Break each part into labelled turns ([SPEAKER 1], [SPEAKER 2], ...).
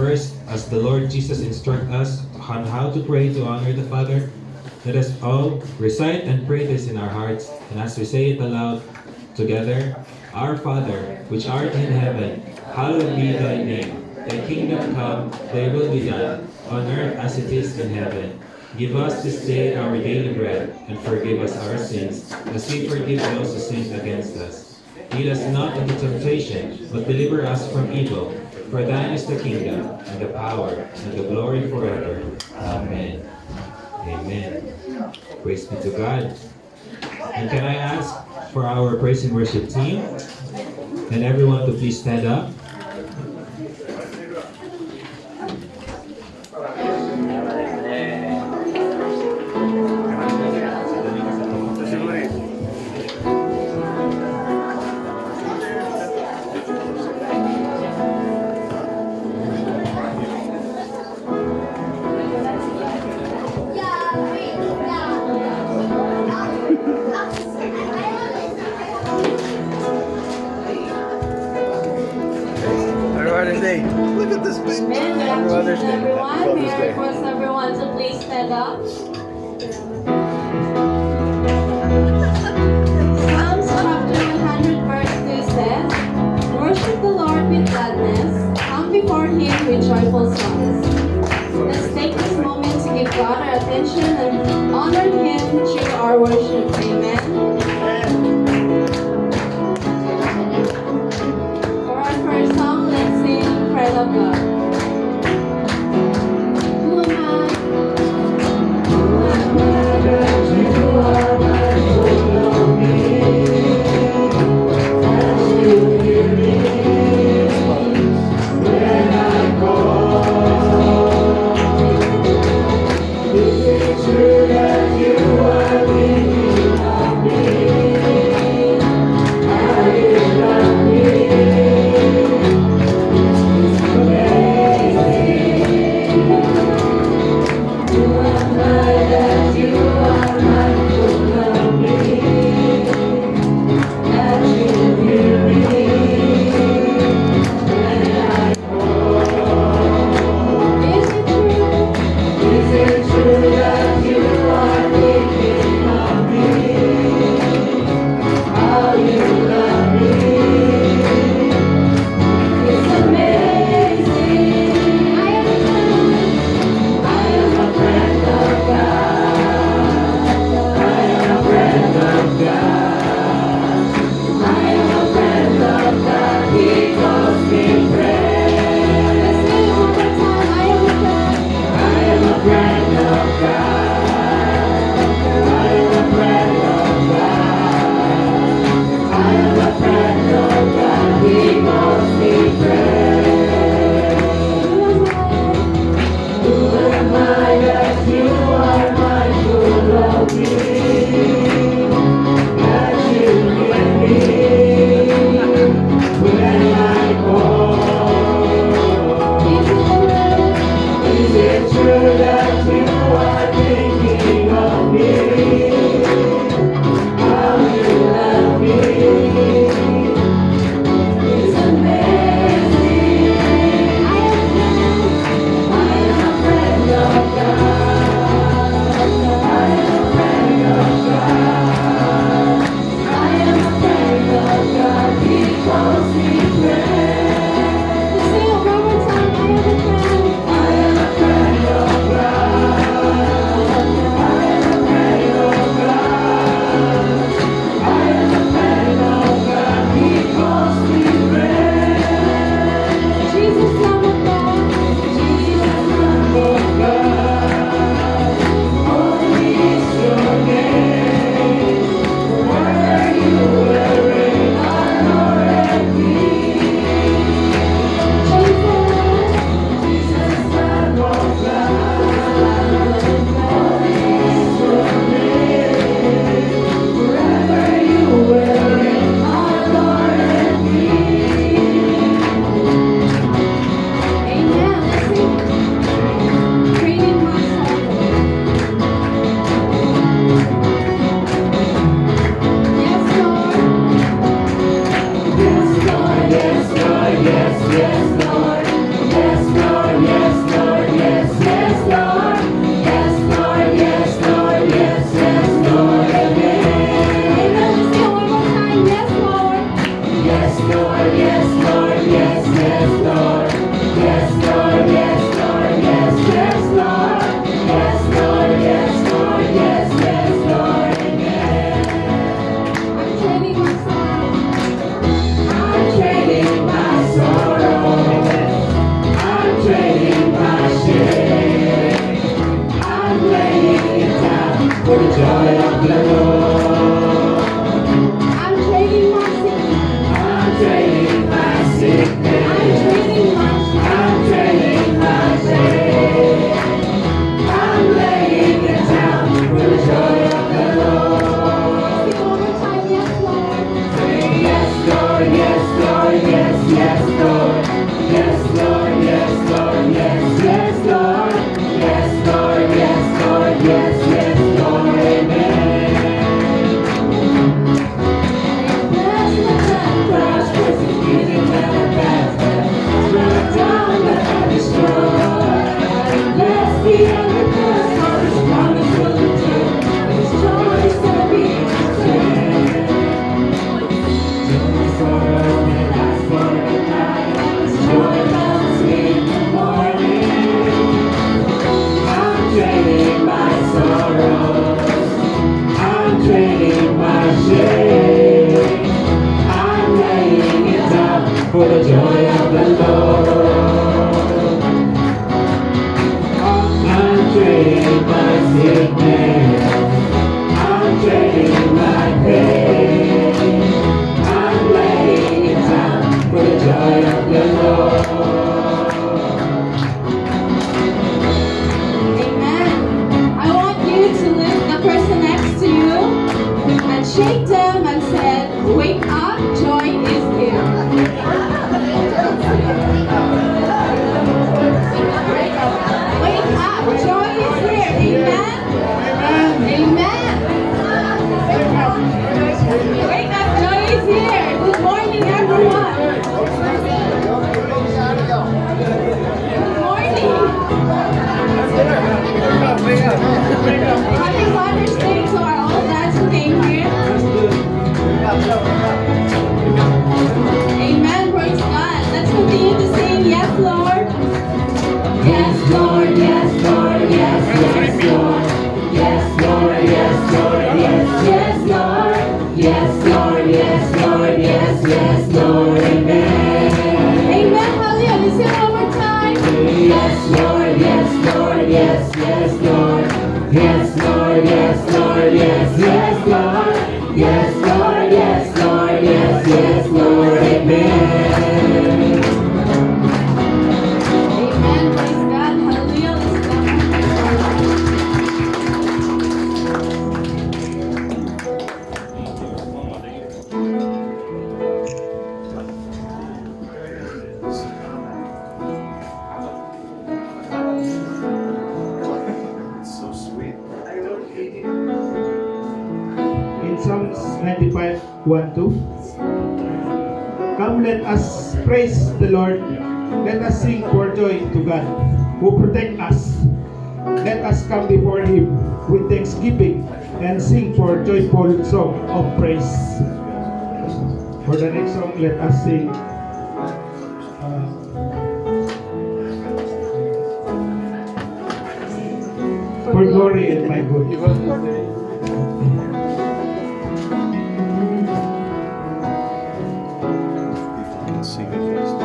[SPEAKER 1] First, as the Lord Jesus instructs us on how to pray to honor the Father, let us all recite and pray this in our hearts, and as we say it aloud together, Our Father, which art in heaven, hallowed be thy name. Thy kingdom come, thy will be done, on earth as it is in heaven. Give us this day our daily bread, and forgive us our sins, as we forgive those who sin against us. Lead us not into temptation, but deliver us from evil. For thine is the kingdom, and the power, and the glory forever. Amen. Amen. Praise be to God. And can I ask for our praise and worship team and everyone to please stand up?
[SPEAKER 2] Father's Day. Look at this big
[SPEAKER 3] Amen. Good
[SPEAKER 2] Father's
[SPEAKER 3] afternoon,
[SPEAKER 2] Day.
[SPEAKER 3] everyone.
[SPEAKER 2] Father's
[SPEAKER 3] May I
[SPEAKER 2] Day.
[SPEAKER 3] request everyone to please stand up. Psalms chapter 100 verse 2 says, "Worship the Lord with gladness. Come before Him with joyful songs." Let's take this moment to give God our attention and honor Him through our worship. Amen. For our first song, let's sing Friend of God. Who am I?
[SPEAKER 4] Yeah. 1:2. Come, let us praise the Lord. Let us sing for joy to God who protect us. Let us come before Him with thanksgiving and sing for joyful song of praise. For the next song, let us sing For Glory in My Good.
[SPEAKER 2] Sing it first.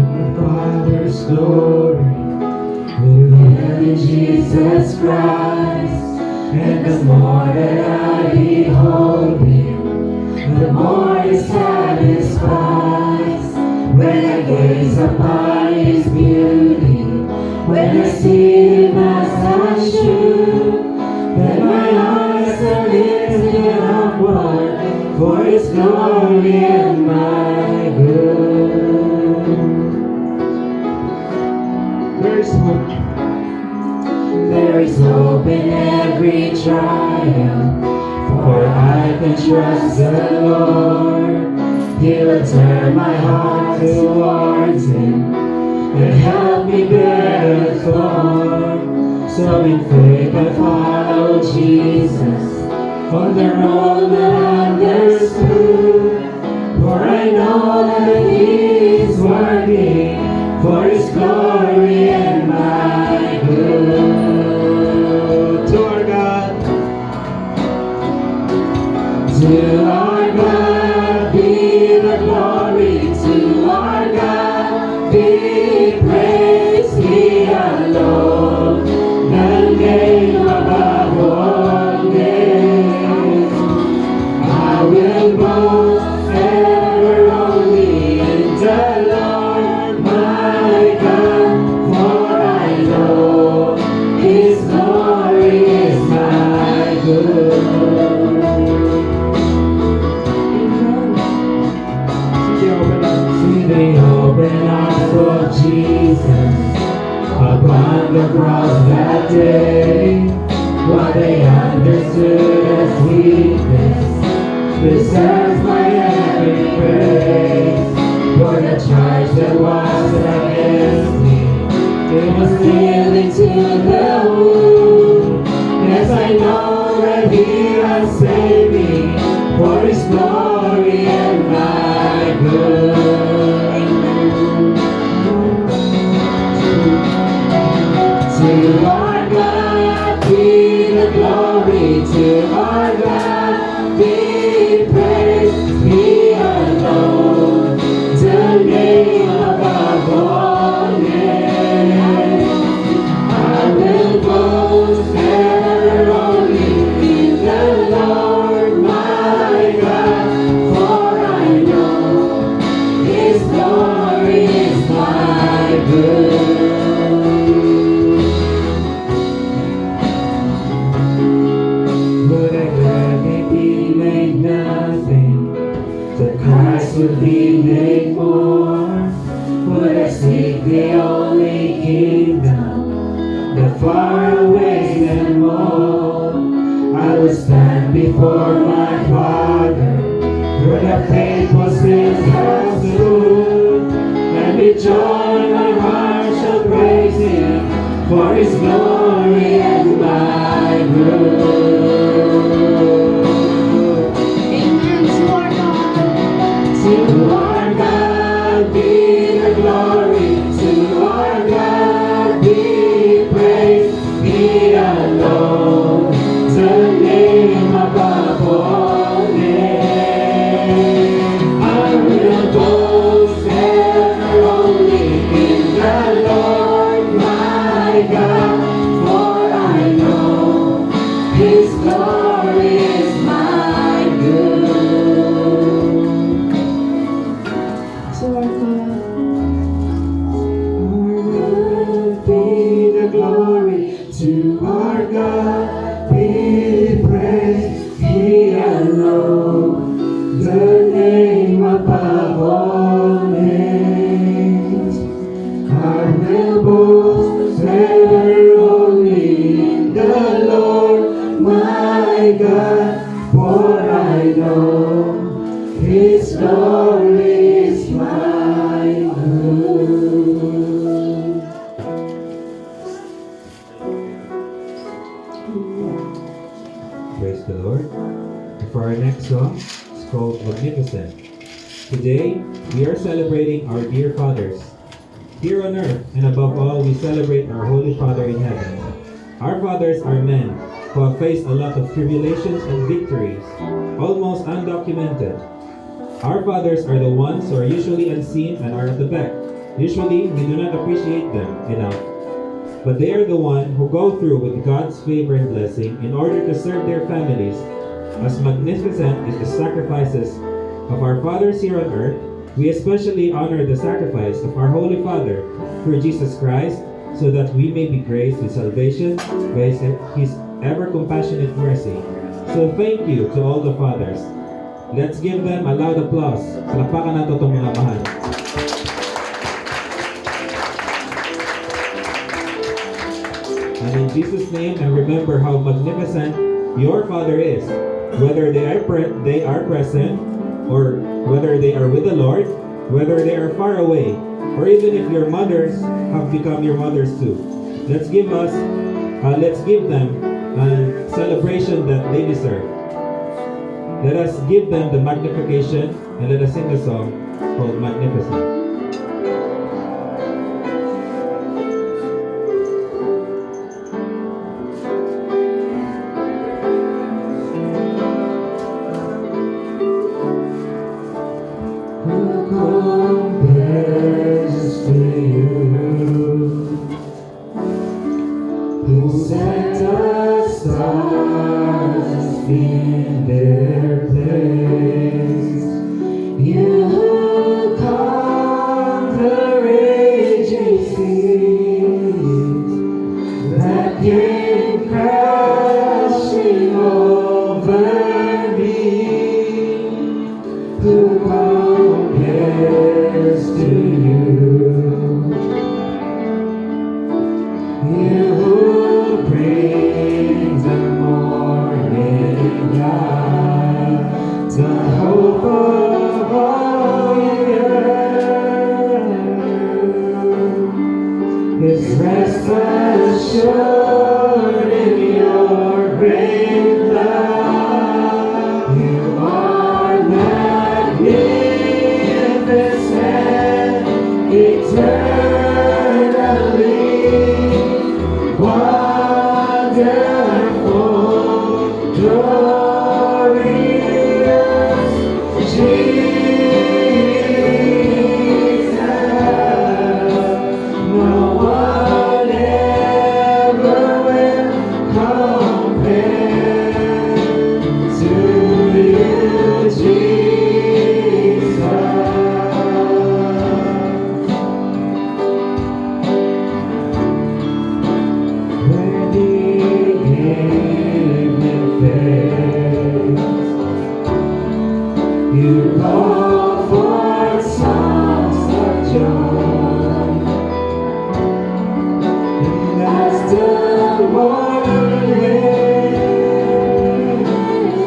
[SPEAKER 1] The Father's glory revealed in Jesus Christ, and the more that I behold Him, the more He satisfies. When I gaze upon His beauty, when I see Him as I should, then my eyes are lifted upward for His glory and my good.
[SPEAKER 4] There is hope.
[SPEAKER 1] There is hope in every trial, for I can trust the Lord. He will turn my heart towards Him and help me bear the thorn. So in faith I follow Jesus on the road that I understood, for I know that He is working for His glory and my good.
[SPEAKER 4] To our God,
[SPEAKER 1] To our God be the glory, to our God be praise, He alone, the name above all names. I will boast ever only in the Lord my God, for I know His glory is my good. See the open arms of Jesus upon the cross that day. What they understood as weakness deserves my every praise. For the charge that was against me, it was nailed to the wound. Yes, I know that He has saved me for His glory and my good. To our God be the glory, to our God be praise, He alone, the name above all names. I will boast ever only in the Lord my God, for I know His glory is my good. Would I gladly be made nothing, that Christ would be made more? Would I seek the only kingdom, the far away and more? I would stand before my Father, where the faithful sins have stood, and with joy my heart shall praise Him for His glory and my good.
[SPEAKER 3] Amen. To our God.
[SPEAKER 1] To our God be the glory, to our God be praise, He alone, the name above all names. I will boast ever only in the Lord my God, for I know His glory is my good.
[SPEAKER 3] To our God.
[SPEAKER 1] Be the glory, to our God be praise, He alone, the name our next song. It's called Magnificent. Today, we are celebrating our dear fathers. Here on earth, and above all, we celebrate our Holy Father in heaven. Our fathers are men who have faced a lot of tribulations and victories, almost undocumented. Our fathers are the ones who are usually unseen and are at the back. Usually, we do not appreciate them enough. But they are the one who go through with God's favor and blessing in order to serve their families. As magnificent as the sacrifices of our fathers here on earth, we especially honor the sacrifice of our Holy Father through Jesus Christ, so that we may be graced with salvation by His ever compassionate mercy. So thank you to all the fathers. Let's give them a loud applause. Palakpakan natin itong mga mahal. And in Jesus' name, and remember how magnificent your Father is, whether they are present, or whether they are with the Lord, whether they are far away, or even if your mothers have become your mothers too. Let's give them a celebration that they deserve. Let us give them the magnification, and let us sing a song called Magnificent.
[SPEAKER 5] Who set the stars in their place? You who calm the raging seas that came crashing over me. Who compares to you? You who bring the morning light, the hope of all the earth is rest assured in your great love. You are magnificent, eternally wonderful, glorious Jesus. No one ever will compare to you, Jesus. When the evening fades, you call forth songs of joy, and as the morning waits,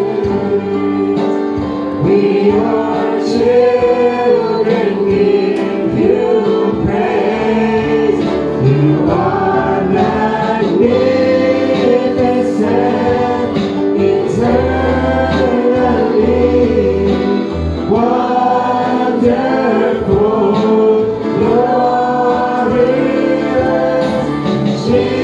[SPEAKER 5] we are children give you praise. You are magnificent, eternally wonderful, glorious Jesus.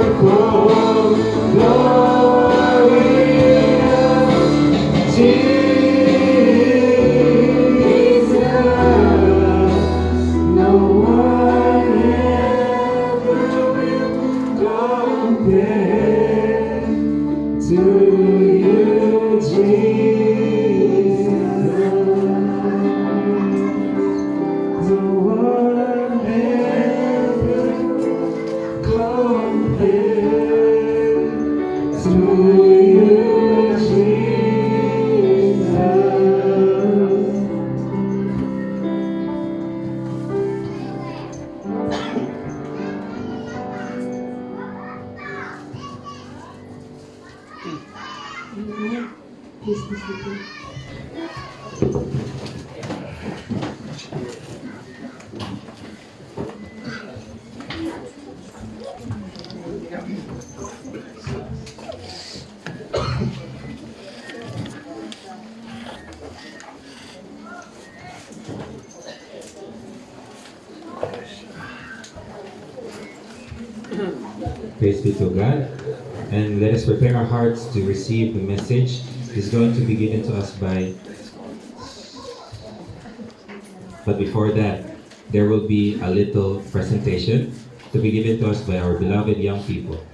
[SPEAKER 5] wonderful, glorious Jesus. No one ever will compare to you, Jesus. No one ever compare to you, Jesus.
[SPEAKER 3] Amen. Please be seated.
[SPEAKER 1] Praise be to God. And let us prepare our hearts to receive the message. It's going to be given to us by. But before that, there will be a little presentation to be given to us by our beloved young people.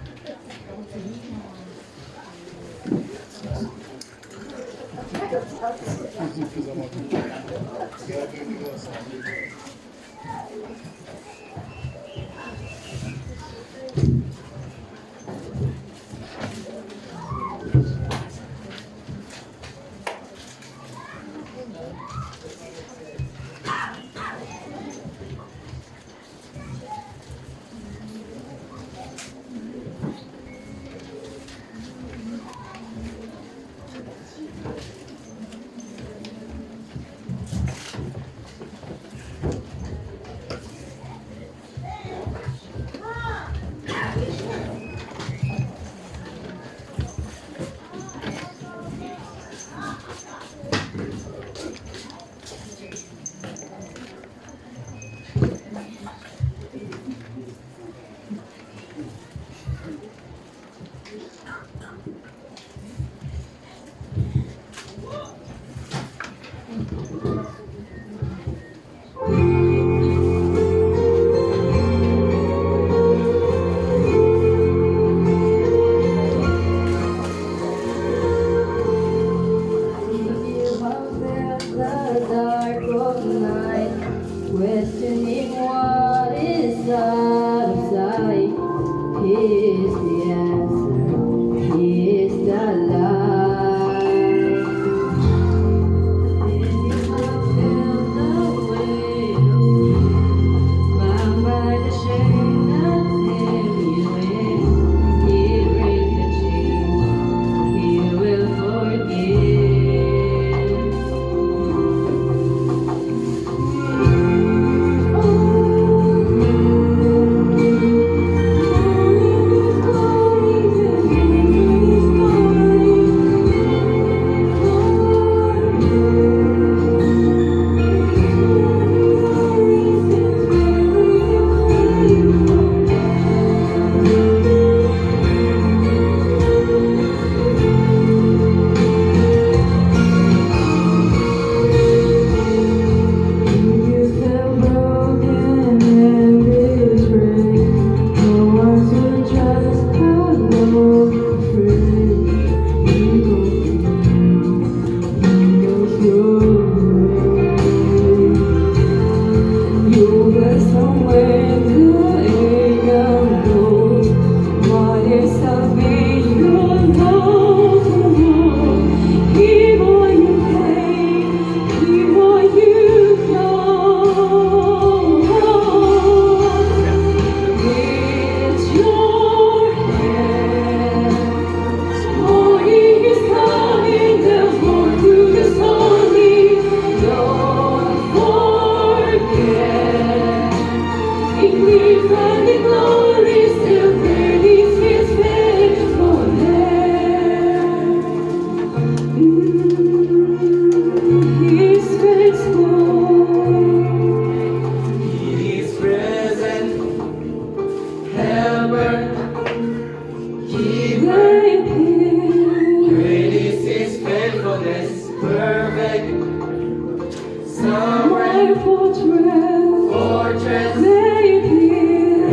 [SPEAKER 3] My fortress, may it hear.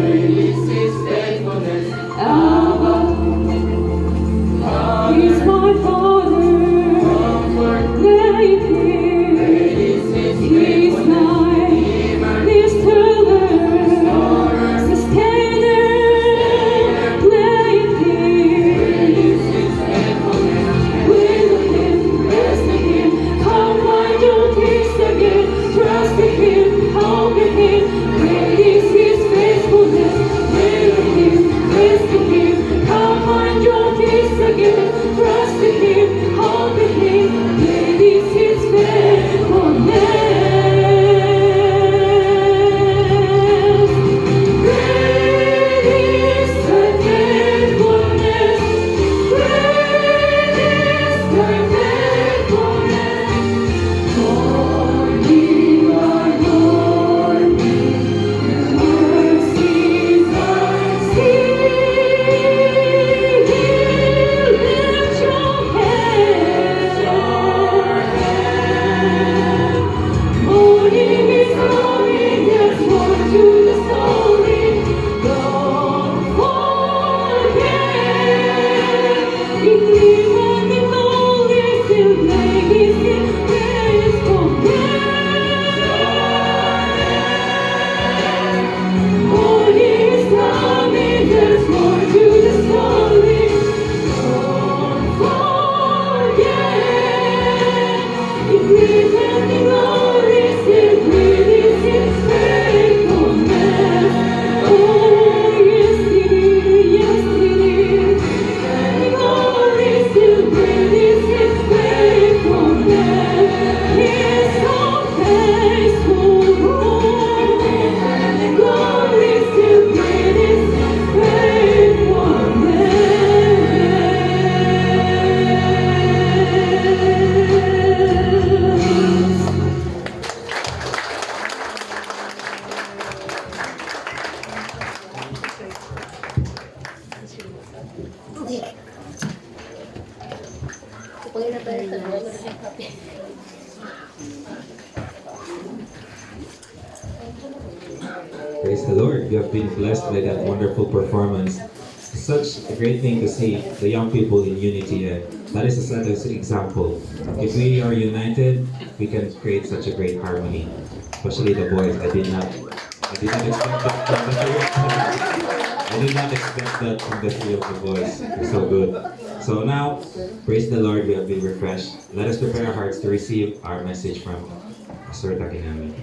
[SPEAKER 3] Abba, He's my Father, may it hear. He's mine, He's teller, sustainer, may it hear. With Him, rest in Him, come find your peace again. Trust in Him, hope in Him, great is His faithfulness. With Him, rest in Him, come find your peace again. Trust in Him, hope in Him, great is His faithfulness. Great is Thy faithfulness. Great is Thy faithfulness. Morning by morning, mercies I see. Lift your head. Morning is coming, there's more to the story. Don't forget. In even in glory, still plagues in faithfulness. Morning is coming, there's more to the story. Don't forget. In even in glory, still plagues in faithfulness. Oh, yes it is. In glory, still plagues in faithfulness. He is so faithful. In glory, still plagues in faithfulness.
[SPEAKER 1] Praise the Lord. You have been blessed by that wonderful performance. Such a great thing to see the young people in unity. That is a set of example. If we are united, we can create such a great harmony. Especially the boys. I did not expect that from the three of them. I did not expect that from the three of the boys. They're so good. So now, praise the Lord, we have been refreshed. Let us prepare our hearts to receive our message from Pastor Takinami.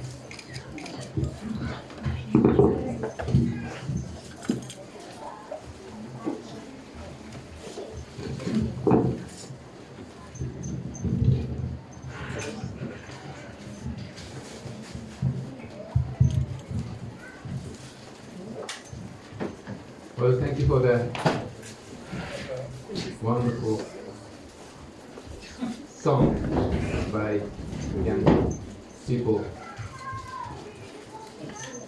[SPEAKER 6] Well, thank you for the wonderful song by young people.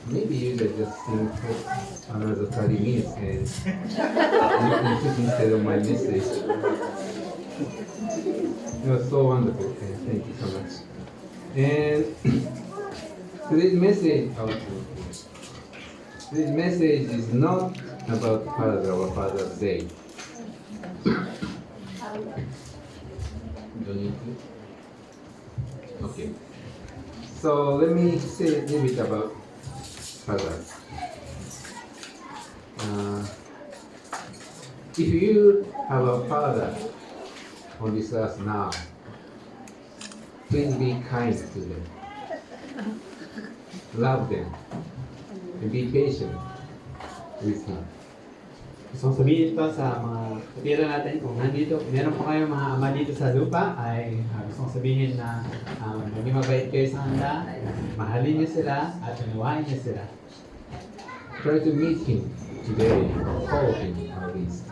[SPEAKER 6] Maybe you could just sing for another 30 minutes and instead of my message. It was so wonderful, and thank you so much. And today's message is not about Father or Father's Day. Don't need to? Okay. So let me say a little bit about Father. If you have a father on this earth now, please be kind to them. Love them. And be patient with him.
[SPEAKER 7] Gusto kong sabihin ito sa mga kapatira natin, kung nandito, meron po kayong mga ama dito sa lupa, ay gusto kong sabihin na maging mabait kayo sa kanila, mahalin niyo sila, at unawain niyo sila.
[SPEAKER 6] Try to meet him today, or call him at least.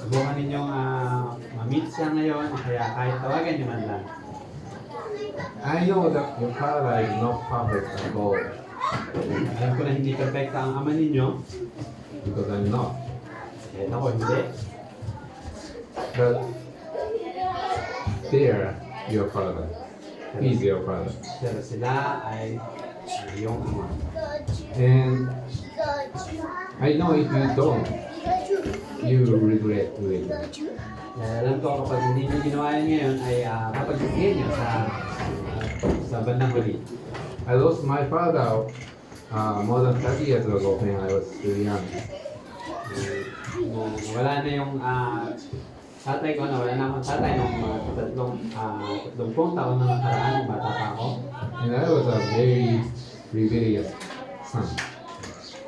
[SPEAKER 7] Subukan ninyong ma-meet siya ngayon, o kaya kahit tawagan niyo man lang.
[SPEAKER 6] I know that your father is not perfect at all,
[SPEAKER 7] Alam ko na hindi perfecta ang ama ninyo,
[SPEAKER 6] because I'm not.
[SPEAKER 7] kahit ako hindi.
[SPEAKER 6] But they are your father. He's your father.
[SPEAKER 7] Pero sila ay iyong ama.
[SPEAKER 6] And I know if you don't, you will regret doing it.
[SPEAKER 7] Dahil alam ko kapag hindi nyo ginawa yan ngayon ay papagsisihin nyo sa bandang huli.
[SPEAKER 6] I lost my father more than 30 years ago when I was still young.
[SPEAKER 7] Wala na yung tatay ko, wala na akong tatay nung tatlong taon na nakaraan nung bata pa ako.
[SPEAKER 6] And I was a very rebellious son.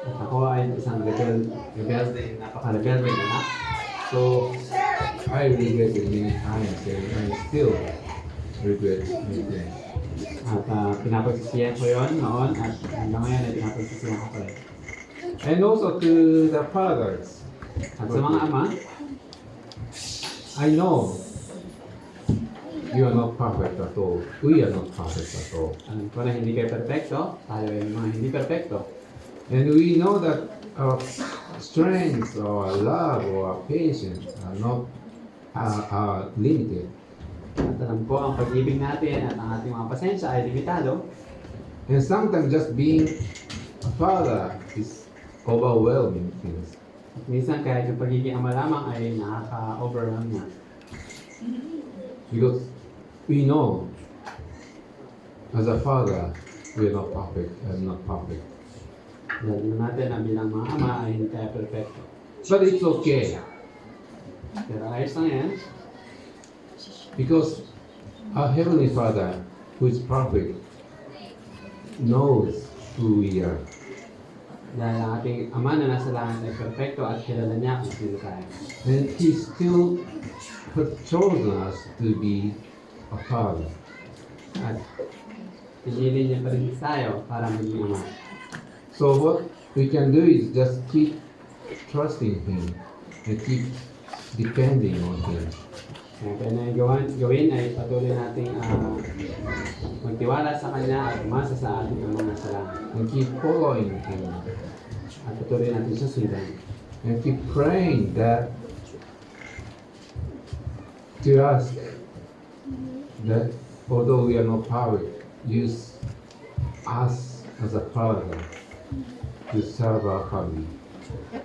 [SPEAKER 7] At ako ay isang rebelde, napaka-rebelde na anak.
[SPEAKER 6] So I regretted many times and I still regret many things.
[SPEAKER 7] At pinapagsisihan ko yon noon at hanggang ngayon ay pinapagsisihan ko pa rin.
[SPEAKER 6] And also to the fathers,
[SPEAKER 7] At sa mga ama,
[SPEAKER 6] I know you are not perfect at all. We are not perfect at all.
[SPEAKER 7] alam ko na hindi kayo perfecto, tayo ay mga hindi perfecto.
[SPEAKER 6] And we know that our strength or our love or our patience are not are limited.
[SPEAKER 7] At alam ko ang pag-ibig natin at ang ating mga pasensya ay limitado.
[SPEAKER 6] And sometimes just being a father is overwhelming things.
[SPEAKER 7] At minsan kahit yung pagiging ama lamang ay nakaka-overwhelm na.
[SPEAKER 6] Because we know as a father we are not perfect and not perfect.
[SPEAKER 7] Alam natin na bilang mga ama ay hindi tayo perfecto.
[SPEAKER 6] But it's okay
[SPEAKER 7] Pero ayos lang yan.
[SPEAKER 6] because our Heavenly Father who is perfect knows who we are.
[SPEAKER 7] Dahil ang ating ama na nasa langit ay perfecto at kilala niya kung sino tayo.
[SPEAKER 6] And He still has chosen us to be a father.
[SPEAKER 7] At pinili niya pa rin tayo para maging ama.
[SPEAKER 6] So what we can do is just keep trusting Him and keep depending on Him.
[SPEAKER 7] Kaya pwede na gawin ay patuloy nating magtiwala sa Kanya at umasa sa ating ama na sa langit.
[SPEAKER 6] And keep following Him.
[SPEAKER 7] At patuloy natin siya sundan.
[SPEAKER 6] And keep praying that to ask that although we are not perfect, use us as a father to serve our family.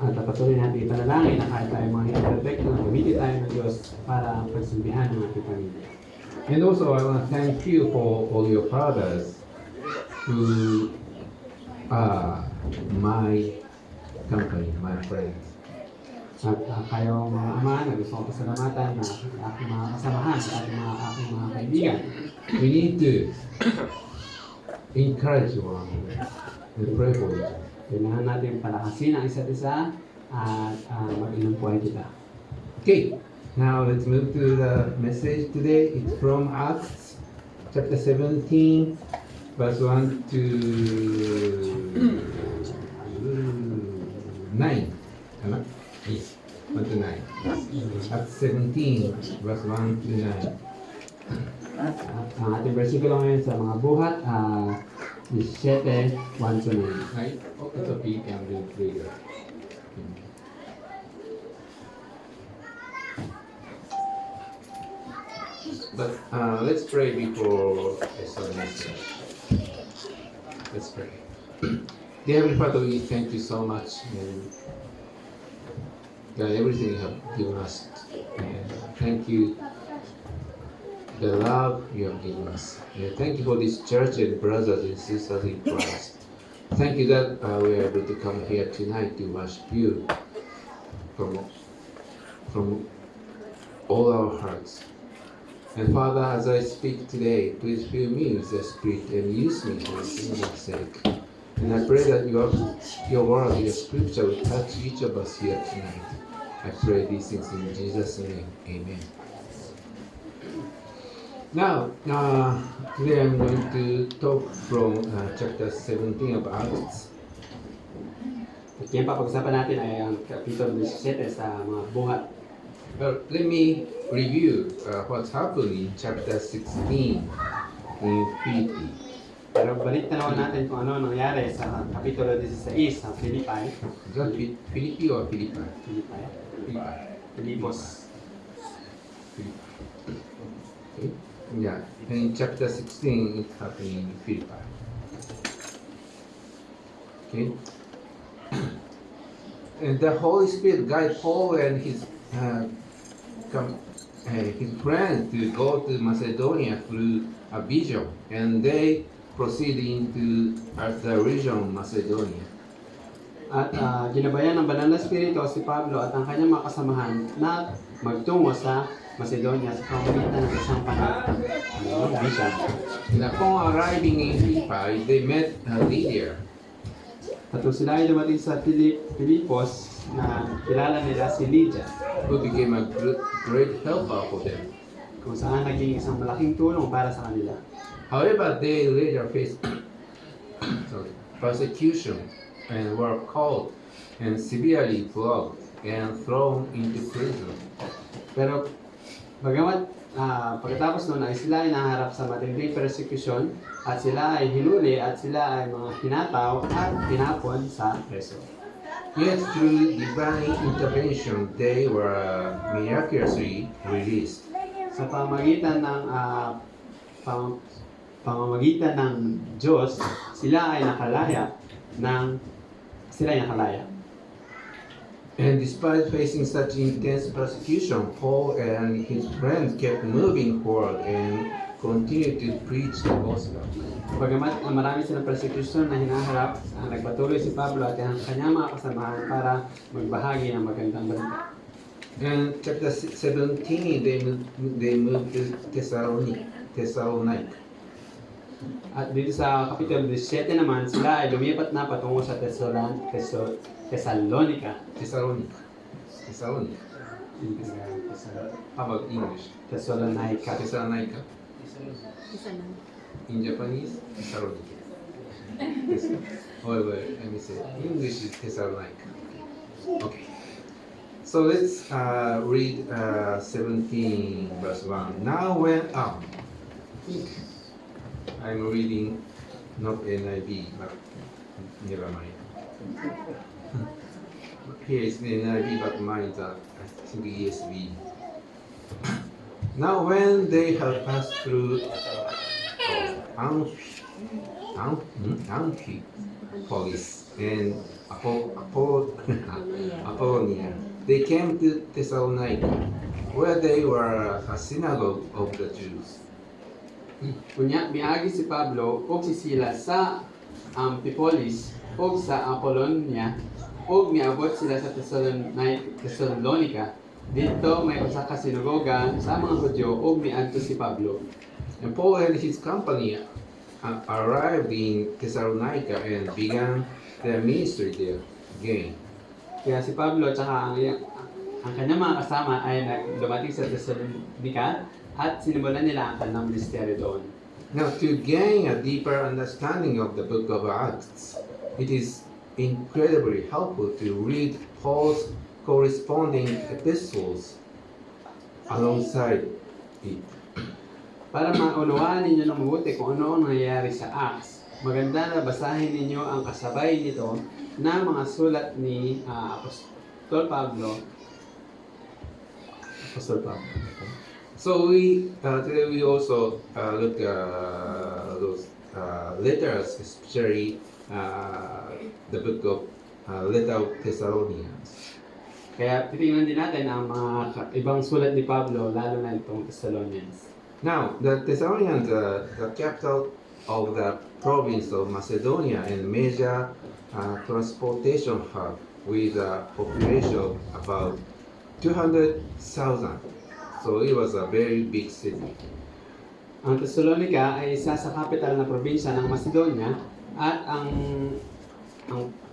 [SPEAKER 7] At patuloy natin ipanalangin na kahit tayo mga hindi perfecto, gamitin tayo ng Diyos para pagsulbihan ng ating pamilya.
[SPEAKER 6] And also I want to thank you for all your fathers who are my company, my friends.
[SPEAKER 7] At kayong mga ama na gusto kong pasalamatan na aking mga kasamahan sa aking mga kaibigan.
[SPEAKER 6] We need to encourage one another and pray for each other.
[SPEAKER 7] Kailangan natin palakasin ang isa't isa at mag-inom po ay kita.
[SPEAKER 6] Okay, now let's move to the message today. It's from Acts chapter 17, verse 1 to 9. Ano? Yes, 1 to 9. Acts 17, verse 1 to 9.
[SPEAKER 7] At ang ating versikulo ngayon sa mga buhat, 17, 1 to 9.
[SPEAKER 6] Right? Oh, it's okay, you can read later. But let's pray before I start the message. Let's pray. Dear Heavenly Father, we thank you so much and God, everything you have given us. And thank you the love you have given us. And thank you for this church and brothers and sisters in Christ. Thank you that we are able to come here tonight to worship you from all our hearts. And Father, as I speak today, please fill me with the Spirit and use me for His kingdom's sake. And I pray that your word, your scripture will touch each of us here tonight. I pray these things in Jesus' name. Amen. Now, today I'm going to talk from chapter 17 of Acts.
[SPEAKER 7] At yan papag-usapan natin ay ang kapitulo 17 sa mga buhat.
[SPEAKER 6] Well, let me review what's happened in chapter 16 in Philippi.
[SPEAKER 7] Pero balik tanawan natin kung ano nangyari sa kapitulo 16 sa Philippi.
[SPEAKER 6] Is that Philippi or Philippi?
[SPEAKER 7] Filipos.
[SPEAKER 6] Okay. Yeah, in chapter 16, it happened in Philippi. Okay. And the Holy Spirit guided Paul and his friends to go to Macedonia through a vision, and they proceeded into the region of Macedonia.
[SPEAKER 7] At ginabayan ng banal na Espiritu si Pablo at ang kanyang mga kasamahan na magtungo sa Macedonia sa pamamagitan ng isang vision.
[SPEAKER 6] And upon arriving in Philippi, they met Lydia.
[SPEAKER 7] At nung sila ay dumating sa Filipos, na kilala nila si Lydia,
[SPEAKER 6] who became a great helper for them.
[SPEAKER 7] kung saan naging isang malaking tulong para sa kanila.
[SPEAKER 6] However, they later faced persecution and were caught and severely flogged and thrown into prison.
[SPEAKER 7] Pero bagamat pagkatapos noon ay sila ay naharap sa matinding persecution at sila ay hinuli at sila ay mga hinataw at pinapon sa preso.
[SPEAKER 6] Yet through divine intervention, they were miraculously released.
[SPEAKER 7] Sa pamamagitan ng Diyos, sila ay nakalaya.
[SPEAKER 6] And despite facing such intense persecution, Paul and his friends kept moving forward and continued to preach the gospel.
[SPEAKER 7] Bagamat marami silang persecution na hinaharap, nagpatuloy si Pablo at ang kanyang mga kasamahan para magbahagi ng magandang balita.
[SPEAKER 6] And chapter 17, they moved to Thessalonica.
[SPEAKER 7] At dito sa Kapitulo 17 naman, sila ay lumipat na patungo sa Thessalonica.
[SPEAKER 6] How about English?
[SPEAKER 7] Thessalonica.
[SPEAKER 6] Thessalonica. In Japanese, Thessalonica. Wait, let me say. English is Thessalonica. Okay. So let's read 17 verse 1. Now when I'm reading not NIV, but never mind. Here is the NIV, but mine is I think ESV. Now when they have passed through Amphipolis and Apollonia, they came to Thessalonica, where they were a synagogue of the Jews.
[SPEAKER 7] Kunya, miagi si Pablo o si Silas sa Amphipolis o sa Apollonia o miabot sila sa Thessalonica. Dito may usa ka sinagoga sa mga Hudyo o miadto si Pablo.
[SPEAKER 6] And Paul and his company arrived in Thessalonica and began their ministry there again.
[SPEAKER 7] Kaya si Pablo at saka ang kanyang mga kasama ay dumating sa Thessalonica at sinimulan nila ang kanilang ministeryo doon.
[SPEAKER 6] Now, to gain a deeper understanding of the book of Acts, it is incredibly helpful to read Paul's corresponding epistles alongside it.
[SPEAKER 7] Para maunawaan ninyo ng mabuti kung ano ang nangyayari sa Acts, maganda na basahin ninyo ang kasabay nito na mga sulat ni Apostol Pablo.
[SPEAKER 6] So today we also look those letters, especially the book of Letter of Thessalonians.
[SPEAKER 7] Kaya titingnan din natin ang mga ibang sulat ni Pablo, lalo na itong Thessalonians.
[SPEAKER 6] Now, the Thessalonians are the capital of the province of Macedonia and major transportation hub with a population of about 200,000. So it was a very big city.
[SPEAKER 7] Ang Thessalonica ay isa sa kapital na probinsya ng Macedonia at ang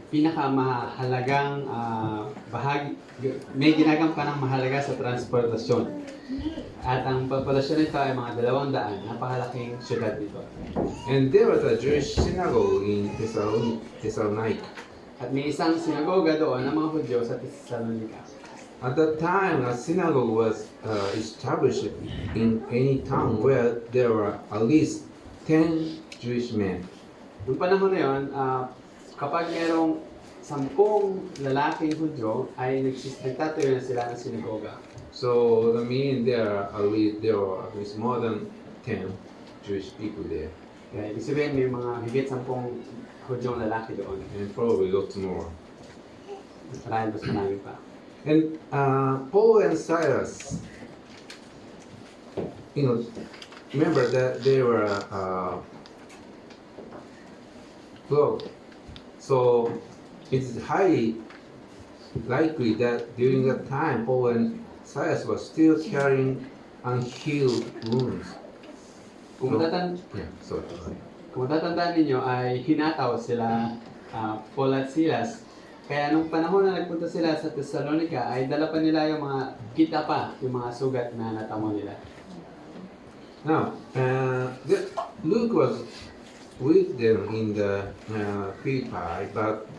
[SPEAKER 7] pinakamahalagang bahagi, may ginagampan ng mahalaga sa transportasyon. At ang populasyon nito ay mga 200, napakalaking syudad dito.
[SPEAKER 6] And there was a Jewish synagogue in Thessalonica.
[SPEAKER 7] At may isang sinagoga doon ng mga Hudyo sa Thessalonica.
[SPEAKER 6] At that time, a synagogue was established in any town where there were at least 10 Jewish men.
[SPEAKER 7] Noong panahon na yun, kapag mayroong 10 lalaking Hudyo, ay nagtatayo na sila ng sinagoga.
[SPEAKER 6] So, I mean, there were at least more than 10 Jewish people there,
[SPEAKER 7] Kaya ibig sabihin may mga higit 10 Hudyong lalaki doon.
[SPEAKER 6] and probably lots more.
[SPEAKER 7] Mas marami pa.
[SPEAKER 6] And Paul and Silas, remember that they were broke. So it's highly likely that during that time, Paul and Silas were still carrying unhealed wounds.
[SPEAKER 7] Kung matatan
[SPEAKER 6] Yeah, sorry.
[SPEAKER 7] Kung matatandaan ninyo ay hinataw sila Paul at Silas. Kaya nung panahon na nagpunta sila sa Thessalonica ay dala pa nila yung mga kita pa, yung mga sugat na natamo nila.
[SPEAKER 6] Now, Luke was with them in the Philippi, but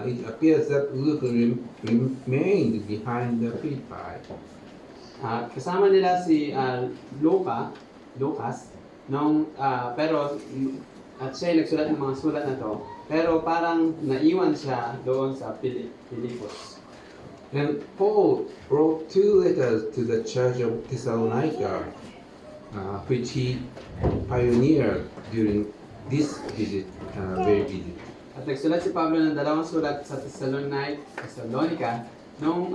[SPEAKER 6] it appears that Luke remained behind the Philippi.
[SPEAKER 7] Kasama nila si Lucas, at siya ay nagsulat ng mga sulat na to, pero parang naiwan siya doon sa Filipos.
[SPEAKER 6] And Paul wrote 2 letters to the church of Thessalonica, which he pioneered during this visit, very visit.
[SPEAKER 7] At nagsulat si Pablo ng 2 sulat sa Thessalonica nung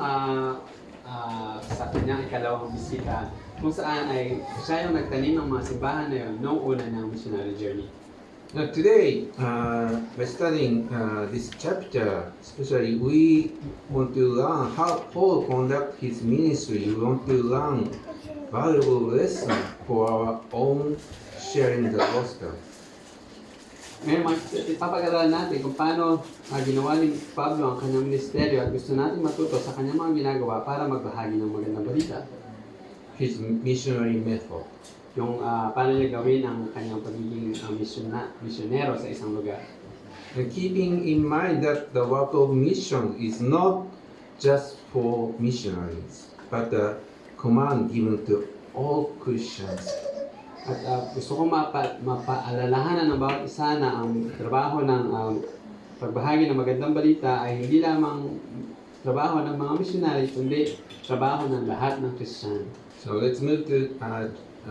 [SPEAKER 7] sa kanyang ikalawang bisita, kung saan ay siya yung nagtanim ng mga simbahan na yun noong una ng missionary journey.
[SPEAKER 6] Now today, by studying this chapter, especially we want to learn how Paul conduct his ministry. We want to learn valuable lesson for our own sharing the gospel.
[SPEAKER 7] Ngayon, ipapag-aralan natin kung paano ginawa ni Pablo ang kanyang ministeryo at gusto natin matuto sa kanyang mga ginagawa para magbahagi ng magandang balita.
[SPEAKER 6] His missionary method.
[SPEAKER 7] Yung paano niya gawin ang kanyang pagiging misyonero sa isang lugar.
[SPEAKER 6] And keeping in mind that the work of mission is not just for missionaries, but a command given to all Christians.
[SPEAKER 7] At gusto kong mapaalalahanan ng bawat isa na ang trabaho ng pagbahagi ng magandang balita ay hindi lamang trabaho ng mga missionary, kundi trabaho ng lahat ng Kristiyano.
[SPEAKER 6] So let's move to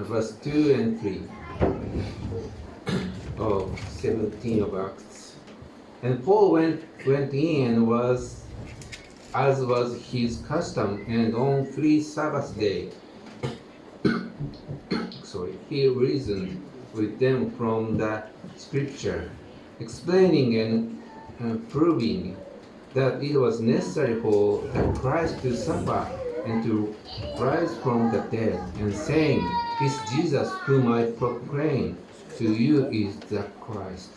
[SPEAKER 6] verse 2 and 3 of 17 of Acts. And Paul went in as was his custom, and on 3 Sabbath day, he reasoned with them from the scripture, explaining and proving that it was necessary for the Christ to suffer and to rise from the dead, and saying, "This Jesus whom I proclaim to you is the Christ."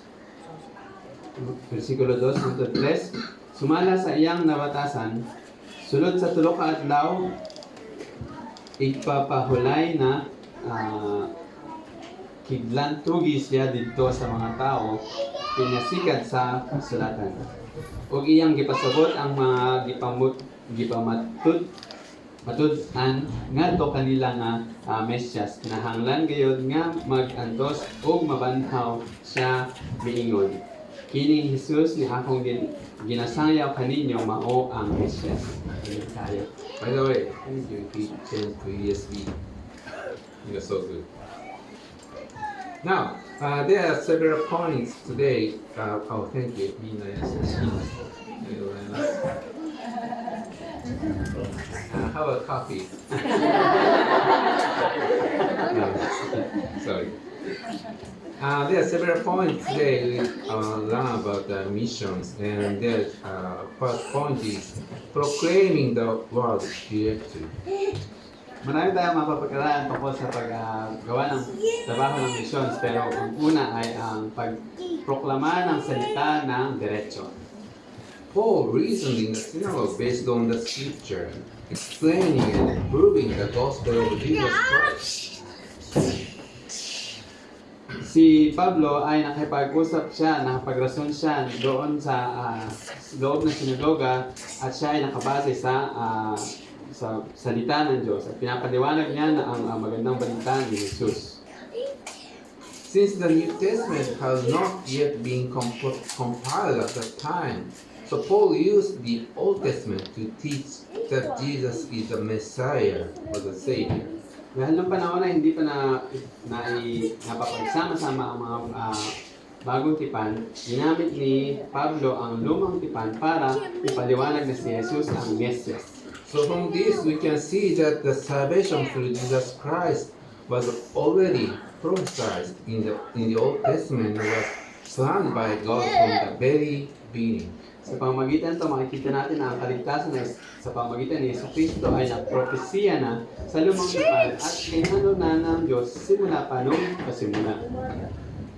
[SPEAKER 7] Versikulo 2, punto 3, sumala sa iyang nabatasan, sulod sa tulo ka adlaw, igpapahulay na kidlan tugi siya dito sa mga tao, pinasikad sa sulatan. Ug iyang gipasabot ang mga matud-an ngadto kanila nga Mesyas, kinahanglan gayud nga mag-antos ug mabanhaw siya miingon. Kining Jesus ni akong ginasayaw kaninyo mao ang Mesyas.
[SPEAKER 6] By the way, thank you. He changed to ESV. You're so good. Now, there are several points today. Thank you. How about coffee? Sorry. There are several points today we learn about the missions, and the first point is proclaiming the word directly.
[SPEAKER 7] Marami tayong mapapagkaraan tungkol sa paggawa ng trabaho ng missions, pero ang una ay ang pagproklama ng salita ng diretso.
[SPEAKER 6] Paul reasoned in the synagogue based on the scripture, explaining and proving the gospel of Jesus Christ.
[SPEAKER 7] Si Pablo ay nakipag-usap siya, nakapagrason siya doon sa loob ng sinagoga, at siya ay nakabase sa salita ng Diyos at pinapaliwanag niya na ang magandang balita ni Jesus.
[SPEAKER 6] Since the New Testament has not yet been compiled at that time, so Paul used the Old Testament to teach that Jesus is the Messiah or the Savior.
[SPEAKER 7] Dahil nung panahon na hindi pa napapagsama-sama ang mga bagong tipan, ginamit ni Pablo ang lumang tipan para ipaliwanag na si Jesus ang Mesias.
[SPEAKER 6] So from this we can see that the salvation through Jesus Christ was already prophesied in the Old Testament and was planned by God from the very beginning.
[SPEAKER 7] Sa pamamagitan ito, makikita natin na ang kaligtasan ay sa pamamagitan ni Yesu Cristo ay napropesiya na sa lumang tipan at inano na ng Diyos simula pa nung pasimula.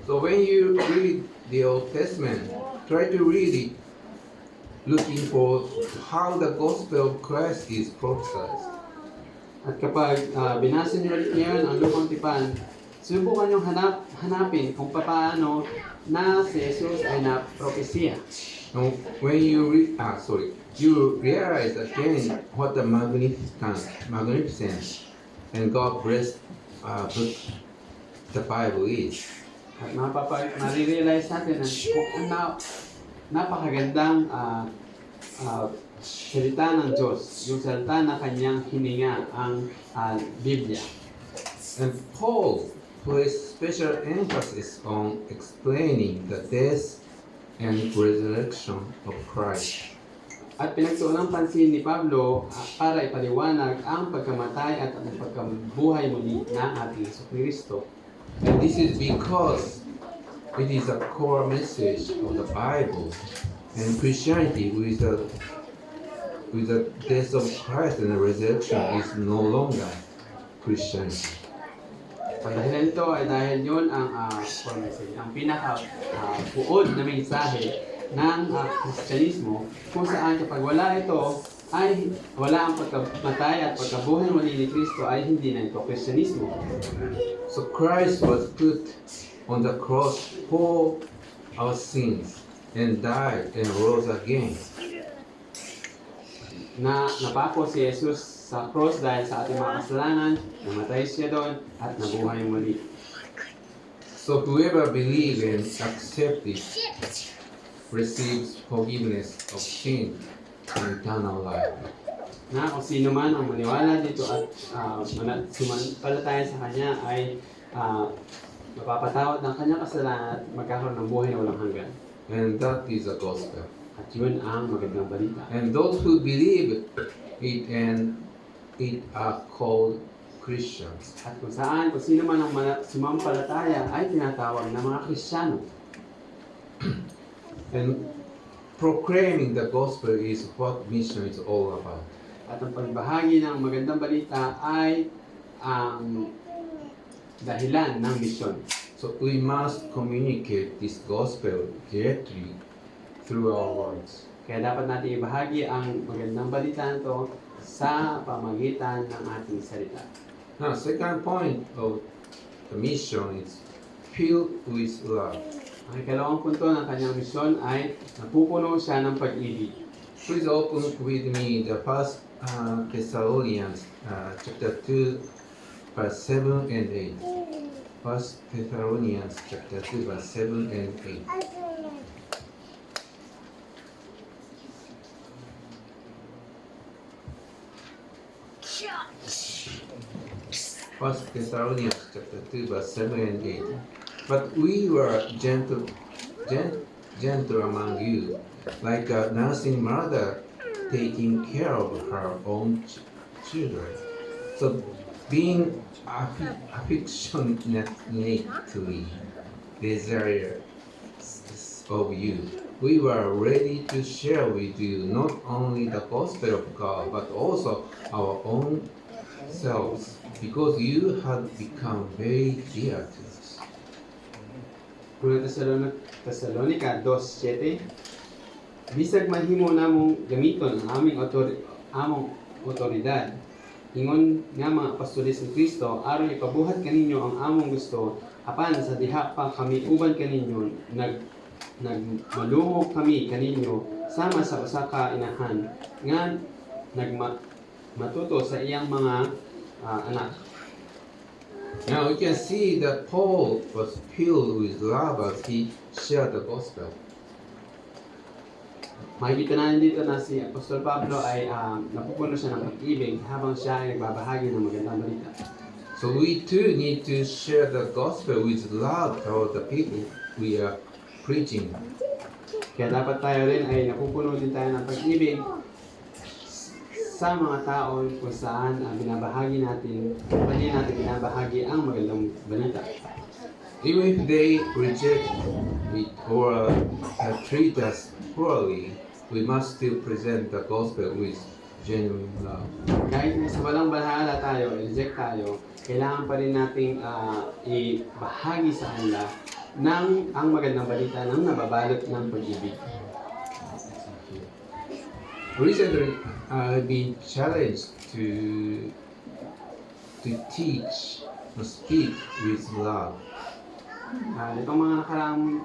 [SPEAKER 6] So when you read the Old Testament, try to read it looking for how the gospel of Christ is prophesied.
[SPEAKER 7] At kapag binasa niyo ulit ngayon ang lumang tipan, subukan niyong hanapin kung paano na si Jesus ay napropesiya.
[SPEAKER 6] And when you you realize again what the magnificent and God blessed book the Bible is.
[SPEAKER 7] At marirealize natin na kung napakagandang salita ng Diyos, yung salita na kanyang hininga ang Biblia.
[SPEAKER 6] And Paul placed special emphasis on explaining the death and resurrection of Christ.
[SPEAKER 7] At pinagtuunan pansin ni Pablo para ipaliwanag ang pagkamatay at ang pagkabuhay muli ng ating Jesucristo.
[SPEAKER 6] And this is because it is a core message of the Bible, and Christianity with the death of Christ and the resurrection is no longer Christianity.
[SPEAKER 7] Ang dahilan nito ay dahil yun ang pinaka-buod na mensahe ng Kristyanismo, kung saan kapag wala ito ay wala ang pagkamatay at pagkabuhay muli ni Kristo ay hindi na ito Kristyanismo.
[SPEAKER 6] So Christ was put on the cross for our sins and died and rose again.
[SPEAKER 7] Napako si Jesus sa cross dahil sa ating mga kasalanan, namatay siya doon at nabuhay muli.
[SPEAKER 6] So whoever believes and accepts it receives forgiveness of sin and eternal life.
[SPEAKER 7] Na kung sino man ang maniwala dito at sumampalataya sa Kanya ay mapapatawad ng kanyang kasalanan at magkakaroon ng buhay na walang hanggan.
[SPEAKER 6] And that is the gospel.
[SPEAKER 7] At yun ang magandang balita.
[SPEAKER 6] And those who believe it are called Christians.
[SPEAKER 7] At kung sino man ang sumampalataya ay tinatawag na mga Kristiyano.
[SPEAKER 6] And proclaiming the gospel is what mission is all about.
[SPEAKER 7] At ang pagbahagi ng magandang balita ay ang dahilan ng misyon.
[SPEAKER 6] So we must communicate this gospel directly through our words.
[SPEAKER 7] Kaya dapat natin ibahagi ang magandang balita nito sa pamagitan ng ating salita.
[SPEAKER 6] Now, second point of the mission is filled with love.
[SPEAKER 7] Ang ikalawang punto ng kanyang misyon ay napupuno siya ng pag-ibig.
[SPEAKER 6] Please open with me the first Thessalonians chapter 2 verse 7 and 8. First Thessalonians chapter 2 verse 7 and 8. First Thessalonians chapter 2 verse 7 and 8. But we were gentle among you, like a nursing mother taking care of her own children. So being affectionately desirous of you, we were ready to share with you not only the gospel of God, but also our own selves, because you had become very dear to us.
[SPEAKER 7] Una Tesalonica 2:7. Bisag mahimo namong gamiton ang among otoridad. Ingon nga mga apostoles ni Kristo aron ipabuhat kaninyo ang among gusto, apan sa diha pa kami uban kaninyo nagmaluhog kami kaninyo sama sa usa ka inahan nga matuto sa iyang mga anak.
[SPEAKER 6] Now we can see that Paul was filled with love as he shared the gospel.
[SPEAKER 7] Makikita natin dito na si Apostol Pablo ay napupuno siya ng pag-ibig habang siya ay nagbabahagi ng magandang balita.
[SPEAKER 6] So we too need to share the gospel with love toward the people we are preaching.
[SPEAKER 7] Kaya dapat tayo rin ay napupuno din tayo ng pag-ibig sa mga tao kung saan binabahagi natin, pwede natin binabahagi ang magandang balita.
[SPEAKER 6] Even if they reject it or treat us poorly, we must still present the gospel with genuine love.
[SPEAKER 7] Kahit sa walang bahala tayo, reject tayo, kailangan pa rin nating ibahagi sa kanila ng ang magandang balita ng nababalot ng pag-ibig.
[SPEAKER 6] Recently, I've been challenged to teach or speak with love.
[SPEAKER 7] Nitong mga nakaraang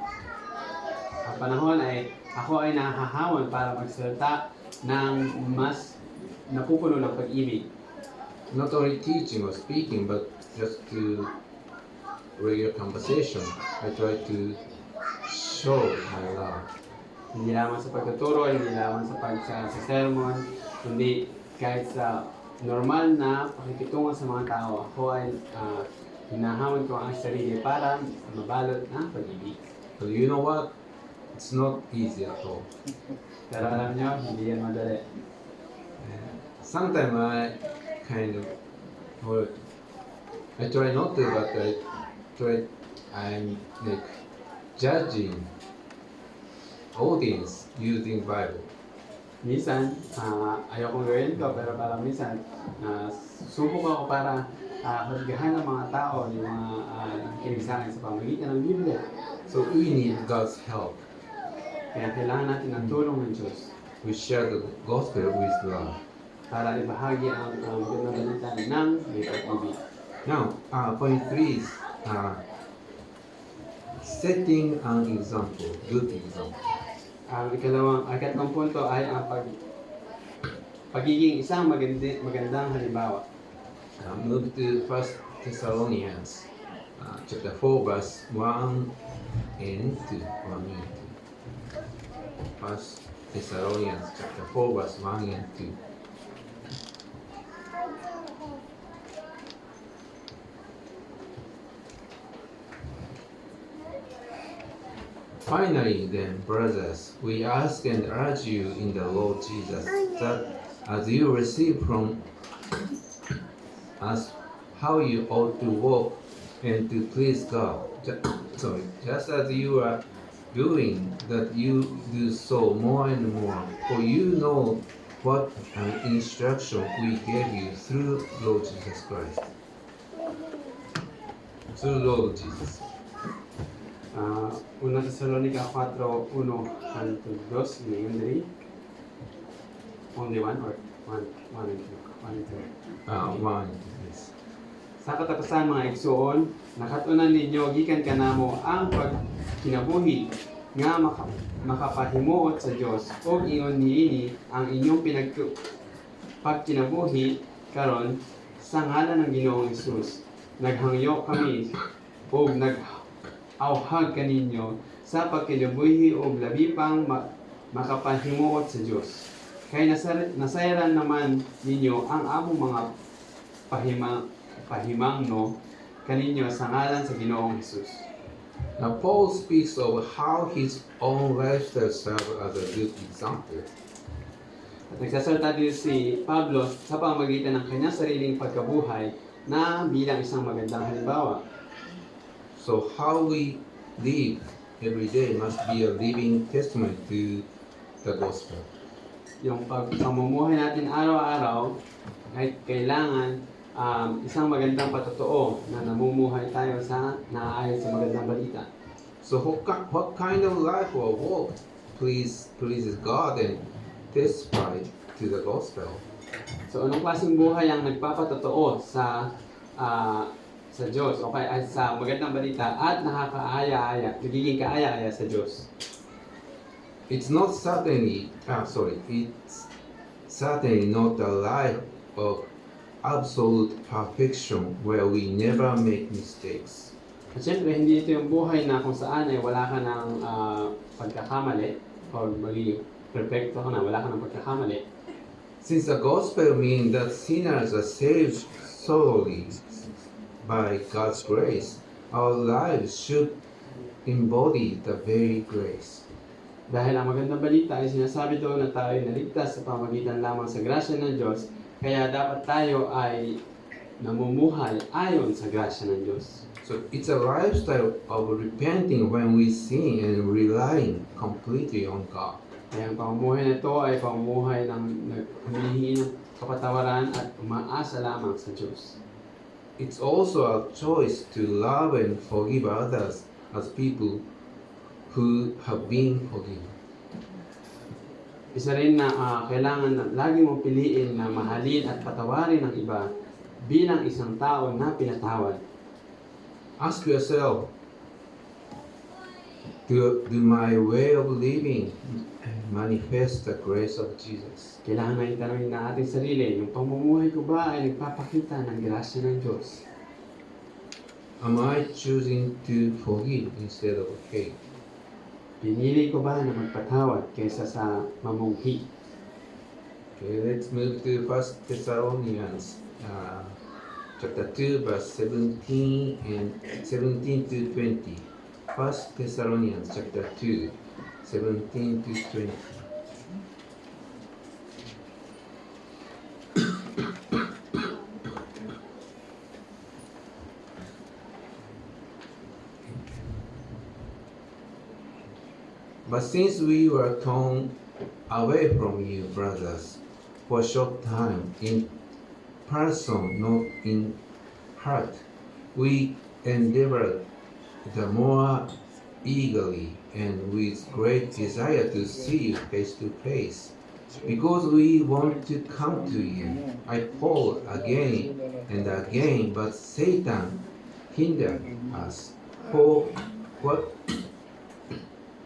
[SPEAKER 7] panahon ay ako ay nahahawan para magsalita ng mas napupuno ng pag-ibig.
[SPEAKER 6] Not only teaching or speaking, but just to regular conversation. I try to show my love.
[SPEAKER 7] Hindi lamang sa pagtuturo, hindi lamang sa sermon, kundi kahit sa normal na pakikitungo sa mga tao, ako ay hinahamon ko ang sarili para mabalot ng pag-ibig.
[SPEAKER 6] But you know what? It's not easy at all.
[SPEAKER 7] Pero alam nyo, hindi yan madali.
[SPEAKER 6] Sometimes I kind of, or I try not to, but I'm like judging audience using Bible.
[SPEAKER 7] Minsan, ayokong gawin ko, pero parang minsan, subok ako para husgahan ng mga tao, yung mga nakikinig sa akin sa pamagitan ng Biblia.
[SPEAKER 6] So we need God's help.
[SPEAKER 7] Kaya kailangan natin ng tulong ng Diyos
[SPEAKER 6] We share the gospel with love.
[SPEAKER 7] para ibahagi ang magandang balita ng may pag-ibig.
[SPEAKER 6] Now, point 3 is setting an example, good example.
[SPEAKER 7] Ang ikatlong punto ay ang pagiging isang magandang halimbawa.
[SPEAKER 6] Move to 1 Thessalonians chapter 4 verse 1 and 2. 1 Thessalonians chapter 4 verse 1 and 2. Finally, then, brothers, we ask and urge you in the Lord Jesus that as you receive from us how you ought to walk and to please God, just as you are doing, that you do so more and more, for you know what instruction we gave you through Lord Jesus Christ. Through Lord Jesus.
[SPEAKER 7] Una Thessalonica 4:1 hanggang 2, ngayon dali. Only one or one and two? One and two.
[SPEAKER 6] One, yes.
[SPEAKER 7] Sa katapusan mga igsoon, nakatunan ninyo gikan kanamo ang pagkinabuhi nga makapahimuot sa Dios o ingon niini ang inyong pagkinabuhi karon sa ngalan ng Ginoong Hesus. Naghangyo kami o nag-auhag kaninyo sa pagkinabuhi o labi pang makapahimuot sa Dios. Kay nasayaran naman ninyo ang among mga pahimangno kaninyo sa ngalan sa Ginoong Hesus.
[SPEAKER 6] Now Paul speaks of how his own lifestyle served as a good example.
[SPEAKER 7] At nagsasalita dito si Pablo sa pamamagitan ng kanyang sariling pagkabuhay na bilang isang magandang halimbawa.
[SPEAKER 6] So how we live every day must be a living testament to the gospel.
[SPEAKER 7] Yung pamumuhay natin araw-araw ay kailangan isang magandang patotoo na namumuhay tayo sa naayon sa magandang balita.
[SPEAKER 6] So what kind of life or walk pleases God and testify to the gospel?
[SPEAKER 7] So anong klaseng buhay ang nagpapatotoo sa Diyos o kaya sa magandang balita at nagiging kaaya-aya sa Diyos?
[SPEAKER 6] It's certainly not a life of absolute perfection where we never make mistakes.
[SPEAKER 7] At syempre, hindi ito yung buhay na kung saan ay wala ka ng pagkakamali o magiging perfecto ka na, wala ka ng pagkakamali.
[SPEAKER 6] Since the gospel means that sinners are saved thoroughly, by God's grace, our lives should embody the very grace.
[SPEAKER 7] Dahil ang magandang balita ay sinasabi doon na tayo ay naligtas sa pamagitan lamang sa grasya ng Diyos, kaya dapat tayo ay namumuhay ayon sa grasya ng Diyos.
[SPEAKER 6] So it's a lifestyle of repenting when we sin and relying completely on God.
[SPEAKER 7] Kaya ang pamumuhay na ito ay pamumuhay ng humihingi ng kapatawaran at umaasa lamang sa Diyos.
[SPEAKER 6] It's also a choice to love and forgive others as people who have been forgiven.
[SPEAKER 7] Isa rin na kailangan na lagi mong piliin na mahalin at patawarin ang iba bilang isang tao na pinatawad.
[SPEAKER 6] Ask yourself, do my way of living manifest the grace of Jesus?
[SPEAKER 7] Kailangan na itanongin na ating sarili, yung pamumuhay ko ba ay nagpapakita ng grasya ng Diyos?
[SPEAKER 6] Am I choosing to forgive instead of hate?
[SPEAKER 7] Pinili ko ba na magpatawad kaysa sa mamunghi?
[SPEAKER 6] Okay, let's move to 1 Thessalonians chapter 2 verse 17 and 17 to 20. 1 Thessalonians chapter 2 17 to 20. But since we were torn away from you, brothers, for a short time, in person, not in heart, we endeavored the more eagerly and with great desire to see you face to face, because we want to come to you. I Paul again and again, but Satan hindered us. For what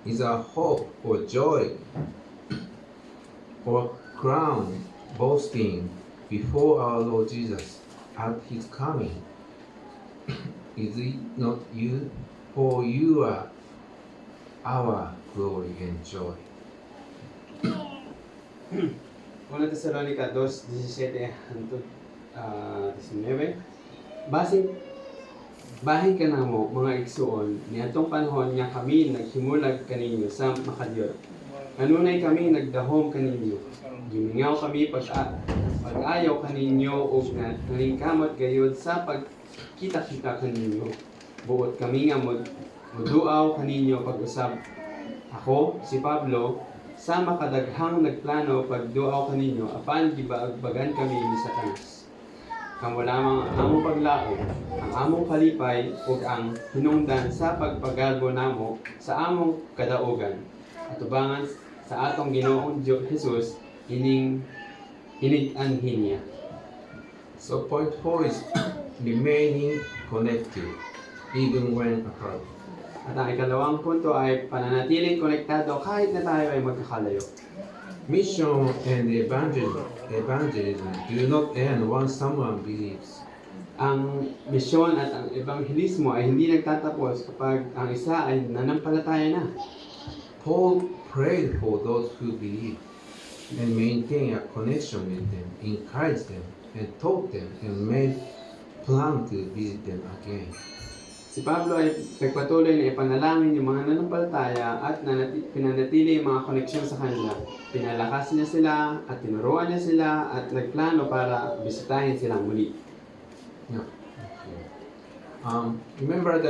[SPEAKER 6] is our hope for joy, for crown boasting before our Lord Jesus at his coming? Is it not you? For you are our glory and joy.
[SPEAKER 7] Una Tesalonica 2:17 hangtod 19. Bahin ka na mo, mga igsuon, niadtong panahon nga kami naghimulag kaninyo sa makadiyot. Kanunay kami nagdahom kaninyo. Gimingaw kami pag-ayaw kaninyo o nalingkamot gayud sa pagkita-kita kaninyo. Buot kami nga muduaw kaninyo pag-usab. Ako, si Pablo, sa makadaghang nagplano pagduaw kaninyo, apan gibaagbagan kami ni Satanas. Kamo lamang ang among paglaom, ang among kalipay, ug ang hinungdan sa pagpagalbo namo sa among kadaugan. Atubangan sa atong Ginoong Jesus, inig-anhin niya.
[SPEAKER 6] So point 4 is remaining connected even when apart.
[SPEAKER 7] At ang ikalawang punto ay pananatiling konektado kahit na tayo ay magkakalayo.
[SPEAKER 6] Mission and evangelism do not end once someone believes.
[SPEAKER 7] Ang misyon at ang ebanghelismo ay hindi nagtatapos kapag ang isa ay nanampalataya na.
[SPEAKER 6] Paul prayed for those who believe and maintained a connection with them, encouraged them, and taught them, and made plan to visit them again.
[SPEAKER 7] Si Pablo ay nagpatuloy na ipanalangin yung mga nanampalataya at pinanatili yung mga koneksyon sa kanila. Pinalakas niya sila at tinuruan niya sila at nagplano para bisitahin silang muli.
[SPEAKER 6] Yeah. Remember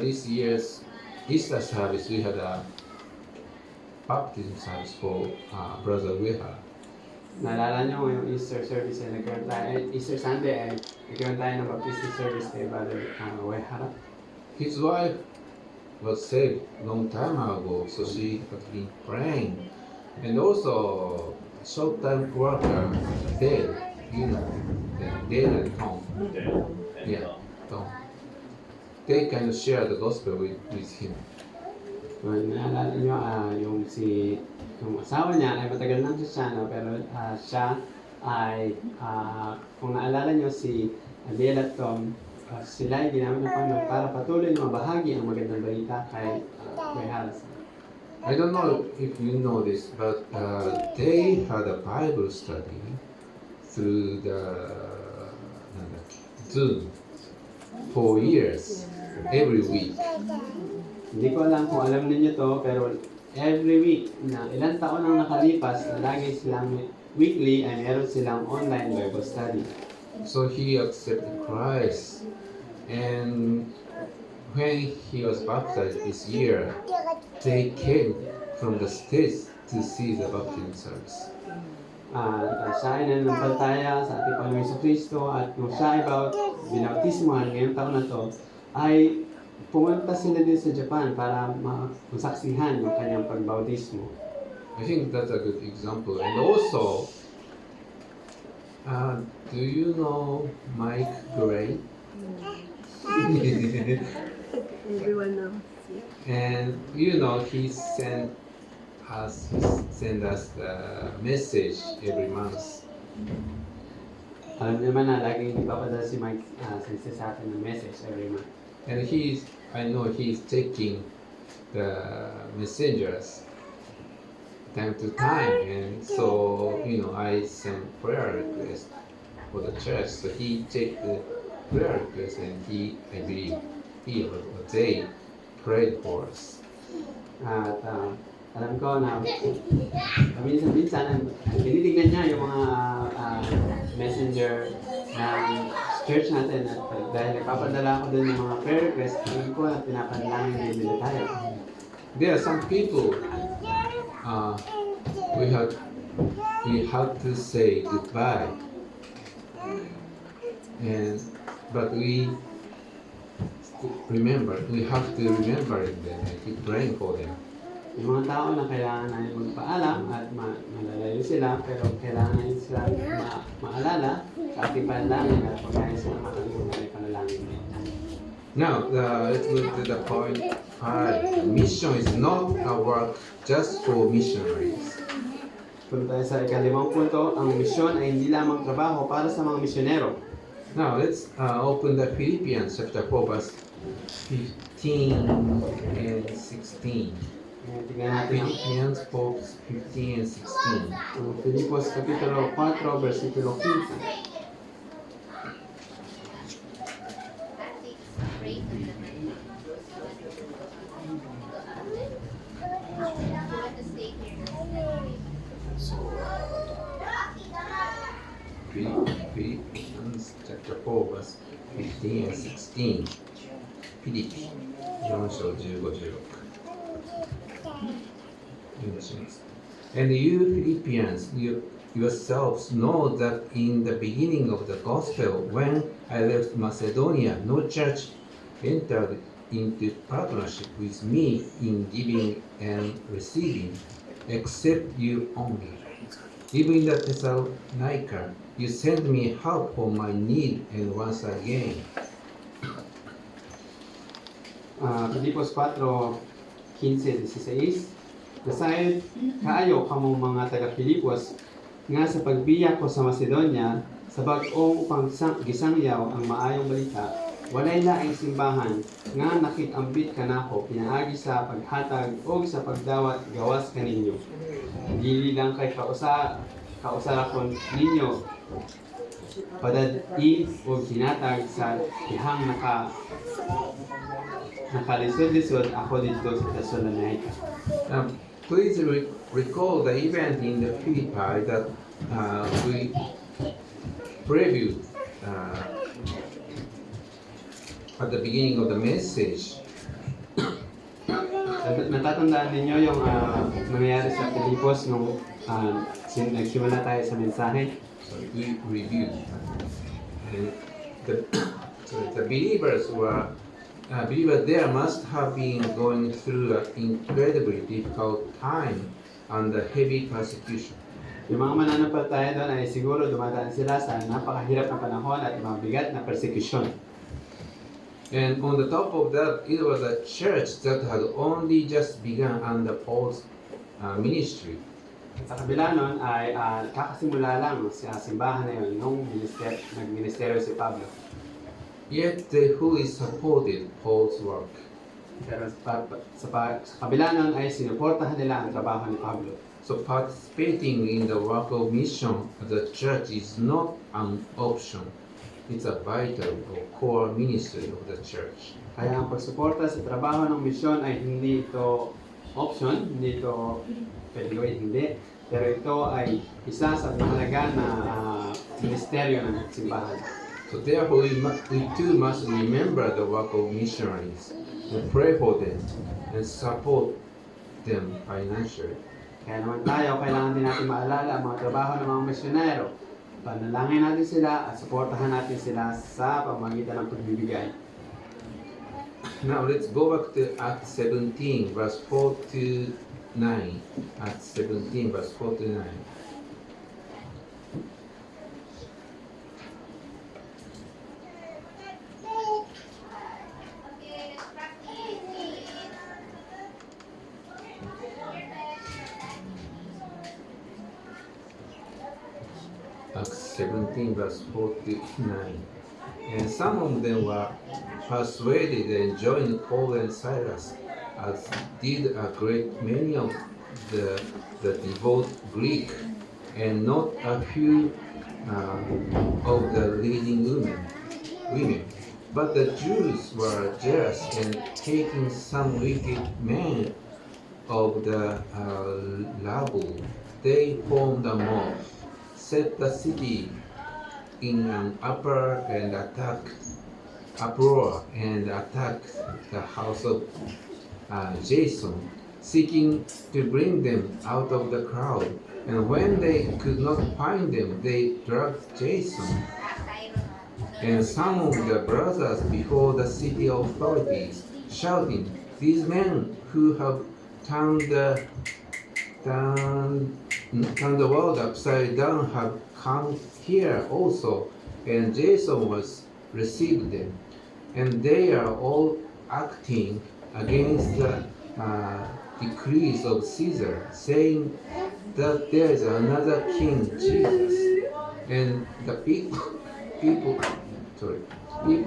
[SPEAKER 6] this year's Easter service, we had a baptism service for Brother Weha.
[SPEAKER 7] Naalala niyo yung Easter service ay nagkaroon tayo, Easter Sunday ay nagkaroon tayo ng baptism service kay Brother Wehara.
[SPEAKER 6] His wife was saved long time ago, so she has been praying. And also, short-time worker, Dale, you know, Dale and Tom. Yeah, Tom. They kind of share the gospel with him.
[SPEAKER 7] Naalala niyo yung asawa niya ay matagal ng Kristiyano pero siya ay kung naalala niyo si Adele at Tom, sila ay ginamit ng Panginoon para patuloy na mabahagi ang magandang balita kay Haras.
[SPEAKER 6] I don't know if you know this, but they had a Bible study through the Zoom. for years, every week.
[SPEAKER 7] Hindi ko alam kung alam ninyo to, pero every week, na ilang taon ang nakalipas, na lagi silang weekly ay meron silang online Bible study.
[SPEAKER 6] So he accepted Christ, and when he was baptized this year, they came from the States to see the baptism service.
[SPEAKER 7] Siya ay nananampalataya sa ating Panginoong Jesucristo at nung siya ay binautismohan ngayong taon na to, ay pumunta sila din sa Japan para masaksihan yung kanyang pagbautismo.
[SPEAKER 6] I think that's a good example. And also, do you know Mike Gray?
[SPEAKER 8] Everyone knows.
[SPEAKER 6] And you know he sent us the message every month.
[SPEAKER 7] Alam niyo naman na laging ipapadala si Mike sa atin ng message every month.
[SPEAKER 6] And I know he's taking the messengers time to time, and so I send prayer request for the church. So he take the prayer request, and I believe he or they prayed for us.
[SPEAKER 7] At alam ko na minsan tinitignan niya yung mga messenger ng church natin at dahil nagpapadala ako dun ng mga prayer request, alam ko na pinapadalangin din nila tayo.
[SPEAKER 6] There are some people we have to say goodbye, but we have to remember them and keep praying for them.
[SPEAKER 7] Yung mga tao na kailangan natin magpaalam at malalayo sila, pero kailangan natin sila maalala sa ating panalangin at pagkain sila makalimutan ay panalangin din.
[SPEAKER 6] Now, let's move to the point 5. Mission is not a work just for missionaries.
[SPEAKER 7] Punta tayo sa ikalimang punto, ang misyon ay hindi lamang trabaho para sa mga misyonero.
[SPEAKER 6] Now, let's open the Philippians chapter 4, verse 15 and 16.
[SPEAKER 7] Tingnan natin
[SPEAKER 6] Philippians 4, 15 and 16.
[SPEAKER 7] ang Filipos Kapitulo 4, versikulo 15.
[SPEAKER 6] Philippians chapter 4, verse 15 and 16. Philippi 4章15、16。And you Philippians, yourselves know that in the beginning of the gospel, when I left Macedonia, no church entered into partnership with me in giving and receiving, except you only. Even in the Thessalonica, you sent me help for my need, and once again.
[SPEAKER 7] Filipos 4:15-16. Nasayod kaayo kamong mga taga-Filipos nga sa pagbiya ko sa Macedonia sa bag-ong upang gisangyaw ang maayong balita, walay laing simbahan nga nakitambit kanako pinaagi sa paghatag o sa pagdawat gawas kaninyo. Dili lang kay kausakon ninyo padad-i o ginatag sa ihang nakalisod-lisod ako dito sa Thessalonica.
[SPEAKER 6] Please recall the event in the Philippi that we previewed at the beginning of the message.
[SPEAKER 7] Natatandaan ninyo yung nangyayari sa Filipos nung nagsimula tayo sa mensahe.
[SPEAKER 6] So we reviewed. And the believers there must have been going through an incredibly difficult time under heavy persecution.
[SPEAKER 7] Yung mga mananampalataya doon ay siguro dumadaan sila sa napakahirap na panahon at mabigat na persecution.
[SPEAKER 6] And on the top of that, it was a church that had only just begun under Paul's ministry.
[SPEAKER 7] At sa kabila nun ay kakasimula lang sa simbahan na yun nung nagministeryo si Pablo.
[SPEAKER 6] Yet they fully supported Paul's work.
[SPEAKER 7] Pero sa kabila nun ay sinuportahan nila ang trabaho ni Pablo.
[SPEAKER 6] So participating in the work of mission as a church is not an option. It's a vital or core ministry of the church.
[SPEAKER 7] Kaya ang pagsuporta sa trabaho ng misyon ay hindi ito option, hindi ito pwede gawin, hindi. Pero ito ay isa sa mahalaga na ministeryo ng simbahan.
[SPEAKER 6] So therefore, we too must remember the work of missionaries and pray for them and support them financially.
[SPEAKER 7] Kaya naman tayo, kailangan din natin maalala ang mga trabaho ng mga misyonero. Panalangin natin sila at suportahan natin sila sa pamamagitan ng pagbibigay.
[SPEAKER 6] Now let's go back to Acts 17, verse 4 to 9. Acts 17, verse 4 to 9. Acts 17, verse 4 to 9. And some of them were persuaded and joined Paul and Silas, as did a great many of the devout Greek, and not a few of the leading women. But the Jews were jealous, and taking some wicked men of the rabble, they formed a mob, set the city in an uproar and attacked the house of Jason, seeking to bring them out of the crowd. And when they could not find them, they dragged Jason and some of the brothers before the city authorities, shouting, "These men who have turned the world upside down have come here also." And Jason was received them, and they are all acting against the decrees of Caesar, saying that there is another king, Jesus. And the people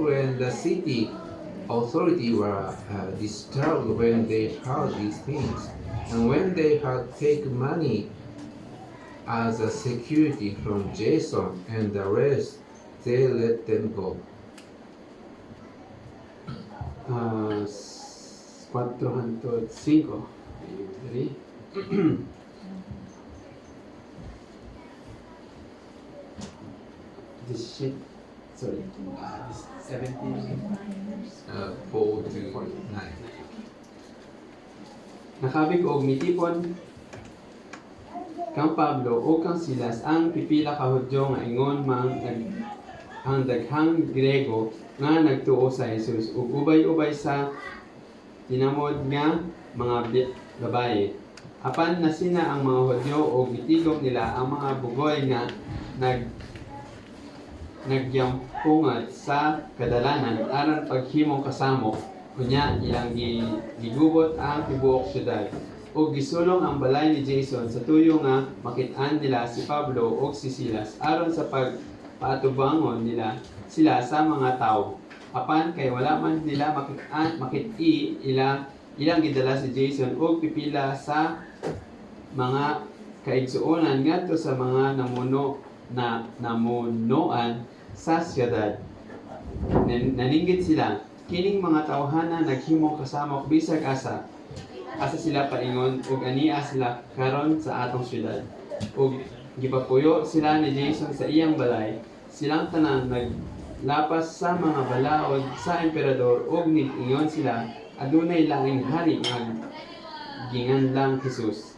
[SPEAKER 6] and the city authority were disturbed when they heard these things. And when they had taken money as a security from Jason and the rest, they let them go.
[SPEAKER 7] 405. Ready? This shit. Sorry. 17.
[SPEAKER 6] 4 to 9.
[SPEAKER 7] Nakabig og mitipon kang Pablo o kang Silas ang pipila ka Hudyo nga ingon ang daghang Grego nga nagtuo sa Jesus ug ubay-ubay sa tinamod nga mga babaye. Apan nasina ang mga Hudyo og gitigom nila ang mga bugoy nga nagyampungat sa kadalanan aron paghimong kasamo. Kunya ilang gigubot ang tibuok syudad ug gisulong ang balay ni Jason sa tuyo nga makit-an nila si Pablo ug si Silas aron sa pagpaatubangon nila sila sa mga tawo. Apan kay wala man nila makit-i ilang gidala si Jason ug pipila sa mga kaigsuonan ngadto sa mga namunoan sa syudad. Naninggit sila, kining mga tawhana naghimong kasama og bisag asa sila paingon ug ania sila karon sa atong syudad. Ug gipapuyo sila ni Jason sa iyang balay. Silang tanan naglapas sa mga balaod sa emperador ug nag-ingon sila adunay laing hari nga ginganlang Jesus.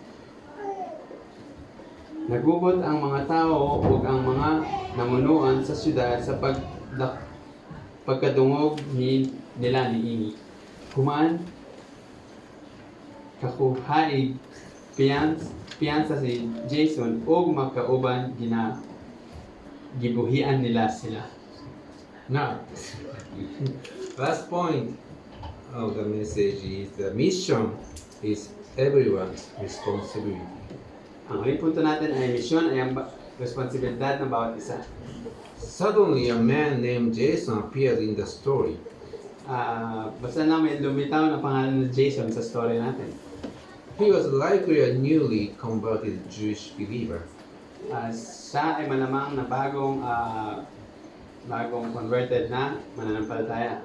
[SPEAKER 7] Nagubot ang mga tao ug ang mga namunuan sa syudad sa pagkadungog nila niini. Human kakuhaig piyansa si Jason ug magkauban gibuhian nila sila.
[SPEAKER 6] Now, last point of the message is the mission is everyone's responsibility.
[SPEAKER 7] Ang huling punto natin ay misyon ay ang responsibilidad ng bawat isa.
[SPEAKER 6] Suddenly, a man named Jason appeared in the story.
[SPEAKER 7] Basta lang may lumitaw na pangalan ng Jason sa story natin.
[SPEAKER 6] He was likely a newly converted Jewish believer.
[SPEAKER 7] Siya ay malamang na bagong bagong converted na mananampalataya.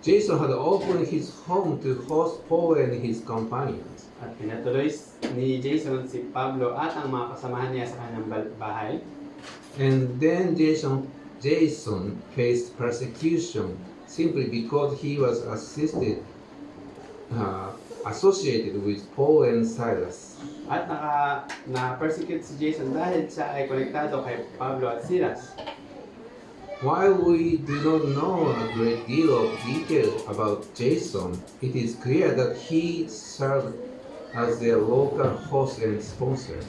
[SPEAKER 6] Jason had opened his home to host Paul and his companions.
[SPEAKER 7] At pinatuloy ni Jason si Pablo at ang mga kasamahan niya sa kanyang bahay.
[SPEAKER 6] And then Jason faced persecution simply because he was associated with Paul and Silas.
[SPEAKER 7] At na-persecute si Jason dahil siya ay konektado kay Pablo at Silas.
[SPEAKER 6] While we do not know a great deal of detail about Jason, it is clear that he served as their local host and sponsor.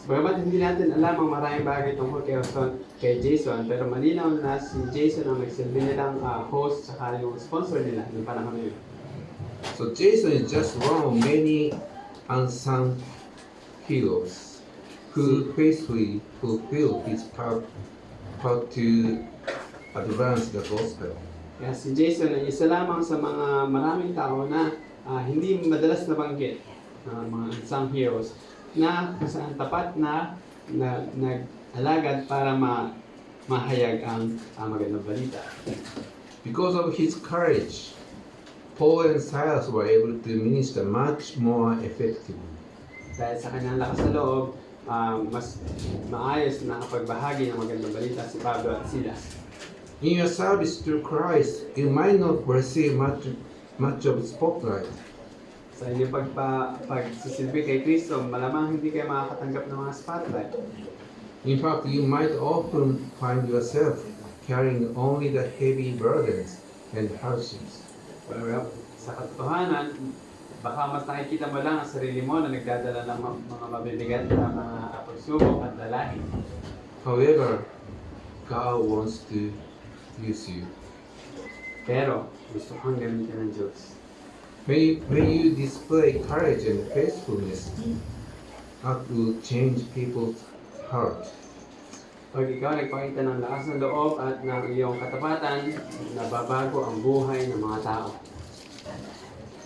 [SPEAKER 7] Bagamat hindi natin alam ang maraming bagay tungkol kay Jason, pero malinaw na si Jason ang nagsilbi nilang host sa yung sponsor nila ng panahon na yun.
[SPEAKER 6] So Jason is just one of many unsung heroes who faithfully fulfilled his part to advance the gospel.
[SPEAKER 7] Kaya si Jason ay isa lamang sa mga maraming tao na hindi madalas nabanggit, mga unsung heroes, na kung saan tapat na nag-alagad para mahayag ang magandang balita.
[SPEAKER 6] Because of his courage, Paul and Silas were able to minister much more effectively.
[SPEAKER 7] Dahil sa kanyang lakas na loob, mas maayos na pagbahagi ng magandang balita si Pablo at Silas.
[SPEAKER 6] In your service to Christ, you might not receive much of spotlight.
[SPEAKER 7] Sa inyong pagsisilbi kay Kristo, malamang hindi kayo makakatanggap ng mga spotlight.
[SPEAKER 6] In fact, you might often find yourself carrying only the heavy burdens and hardships.
[SPEAKER 7] Pero sa katotohanan, baka mas nakikita mo lang ang sarili mo na nagdadala ng mga mabibigat na mga pagsubok at dalahin.
[SPEAKER 6] However, God wants to use you.
[SPEAKER 7] Pero gusto kang gamitin ng Diyos.
[SPEAKER 6] May you display courage and faithfulness that will change people's hearts.
[SPEAKER 7] Pag ikaw nagpakita ng lakas ng loob at ng iyong katapatan, nababago ang buhay ng mga tao.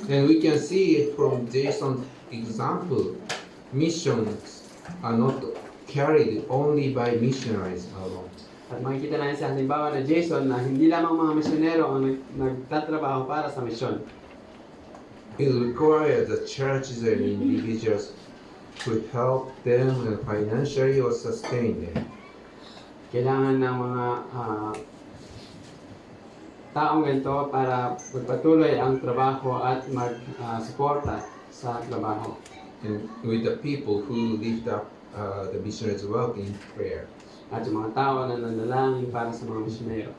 [SPEAKER 6] And we can see from Jason's example, missions are not carried only by missionaries alone.
[SPEAKER 7] At makikita natin sa halimbawa na Jason na hindi lamang mga misyonero ang nagtatrabaho para sa misyon.
[SPEAKER 6] It requires the churches and individuals to help them and financially or sustain them.
[SPEAKER 7] Kailangan ng mga taong ganito para magpatuloy ang trabaho at mag-suporta sa trabaho.
[SPEAKER 6] And with the people who lift up the missionaries' work in prayer.
[SPEAKER 7] At yung mga tao na nanalangin para sa mga misyonero.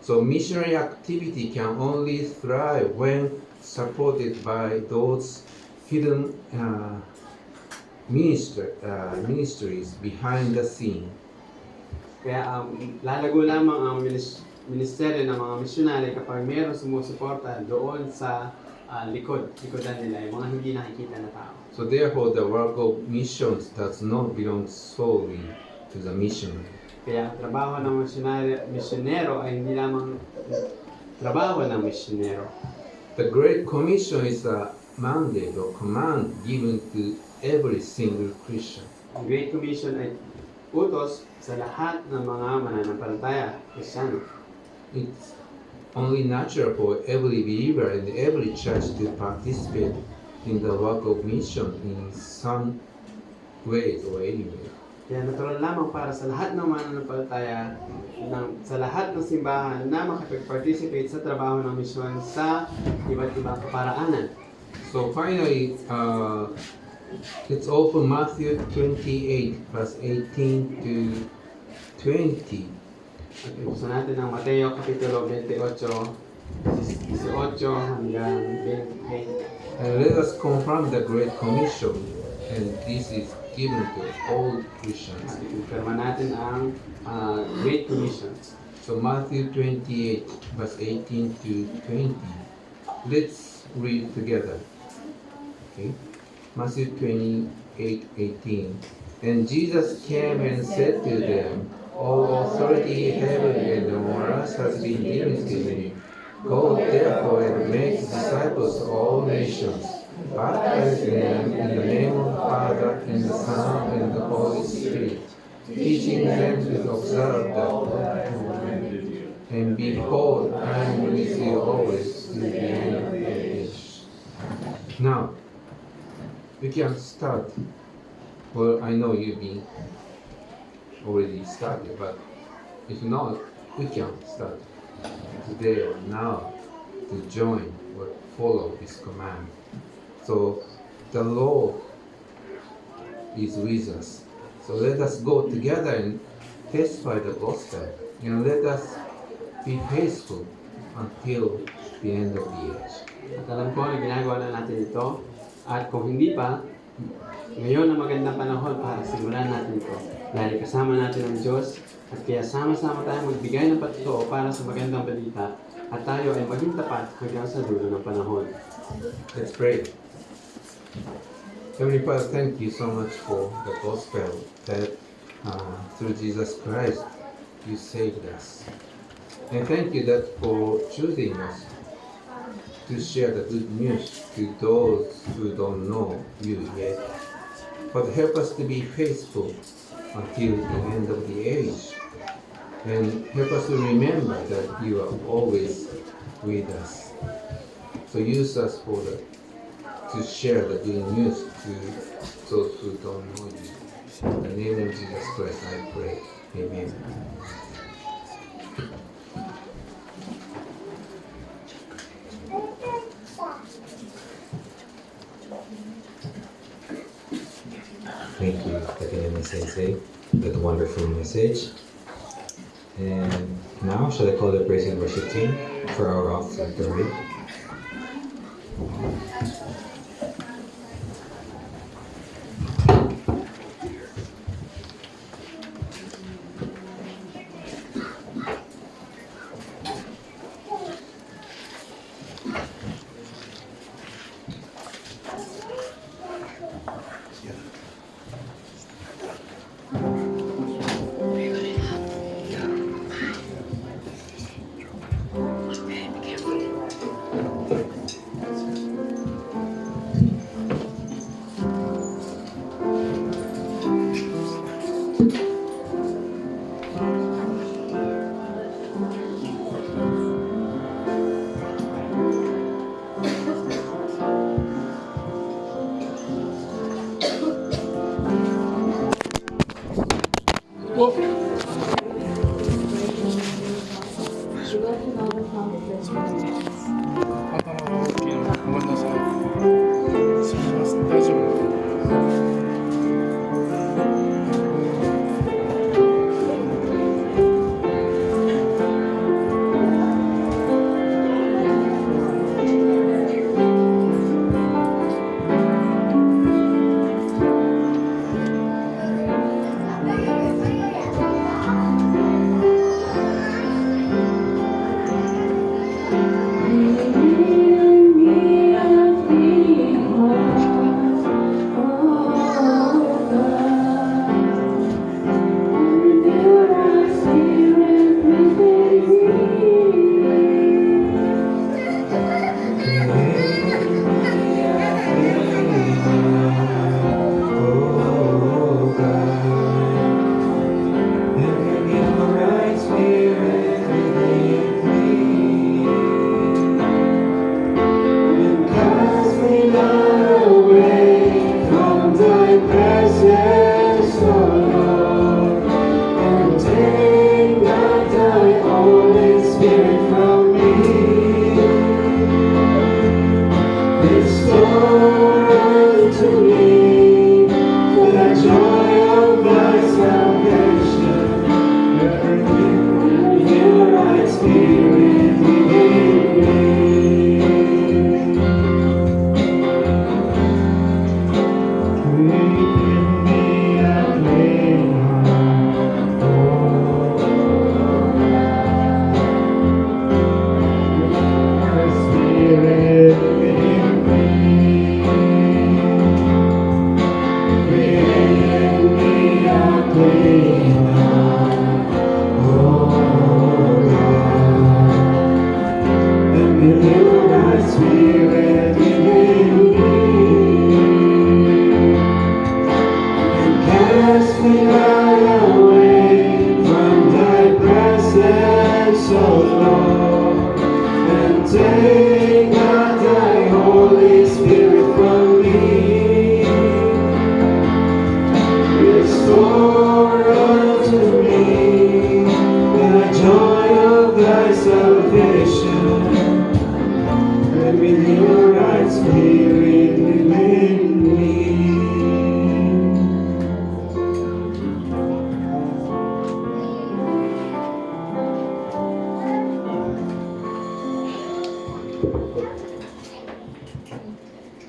[SPEAKER 6] So missionary activity can only thrive when supported by those hidden ministries behind the scene.
[SPEAKER 7] Kaya lalago lamang ang ministeryo ng mga misyonary kapag mayroong sumusuporta doon sa likodan nila, yung mga hindi nakikita na tao.
[SPEAKER 6] So therefore, the work of missions does not belong solely to the missionary.
[SPEAKER 7] Kaya ang trabaho ng misyonero ay hindi lamang trabaho ng misyonero.
[SPEAKER 6] The Great Commission is a mandate or command given to every single Christian.
[SPEAKER 7] Ang Great Commission ay utos sa lahat ng mga mananampalataya, Kristiyano.
[SPEAKER 6] It's only natural for every believer and every church to participate in the work of mission in some ways or anyway.
[SPEAKER 7] Kaya natural lamang para sa lahat ng mananampalataya, sa lahat ng simbahan na makapag-participate sa trabaho ng misyon sa iba't ibang kaparaanan.
[SPEAKER 6] So finally, let's open Matthew 28 verse 18 to 20.
[SPEAKER 7] At ibuksan natin ang Mateo Kapitulo 28, 18 hanggang 20.
[SPEAKER 6] And let us confirm the Great Commission, and this is given to all Christians.
[SPEAKER 7] At ikonfirma natin ang Great Commission.
[SPEAKER 6] So Matthew 28 verse 18 to 20. Let's read together. Okay. Matthew 28:18. And Jesus came and said to them, all authority in heaven and on earth has been given to me. Go therefore and make disciples of all nations, baptizing them in the name of the Father and the Son and the Holy Spirit, teaching them to observe the law. And behold, I am with you always to the end of the age. Now, we can start. Well, I know you've been already started, but if not, we can start today or now to join or follow this command. So the Lord is with us. So let us go together and testify the gospel. And let us be faithful until the end of the age.
[SPEAKER 7] At alam ko na ginagawa na natin ito. At kung hindi pa, ngayon ang magandang panahon para simulan natin ito. Dahil kasama natin ang Diyos at kaya sama-sama tayo magbigay ng patutuo para sa magandang balita at tayo ay maging tapat hanggang sa dulo ng panahon.
[SPEAKER 6] Let's pray. Heavenly Father, thank you so much for the gospel that through Jesus Christ you saved us. And thank you that for choosing us to share the good news to those who don't know you yet. But help us to be faithful until the end of the age. And help us to remember that you are always with us. So use us to share the good news to those who don't know you. In the name of Jesus Christ I pray. Amen.
[SPEAKER 1] Thank you, Katinami Sensei, that wonderful message. And now, shall I call the praise and worship team for our offertory?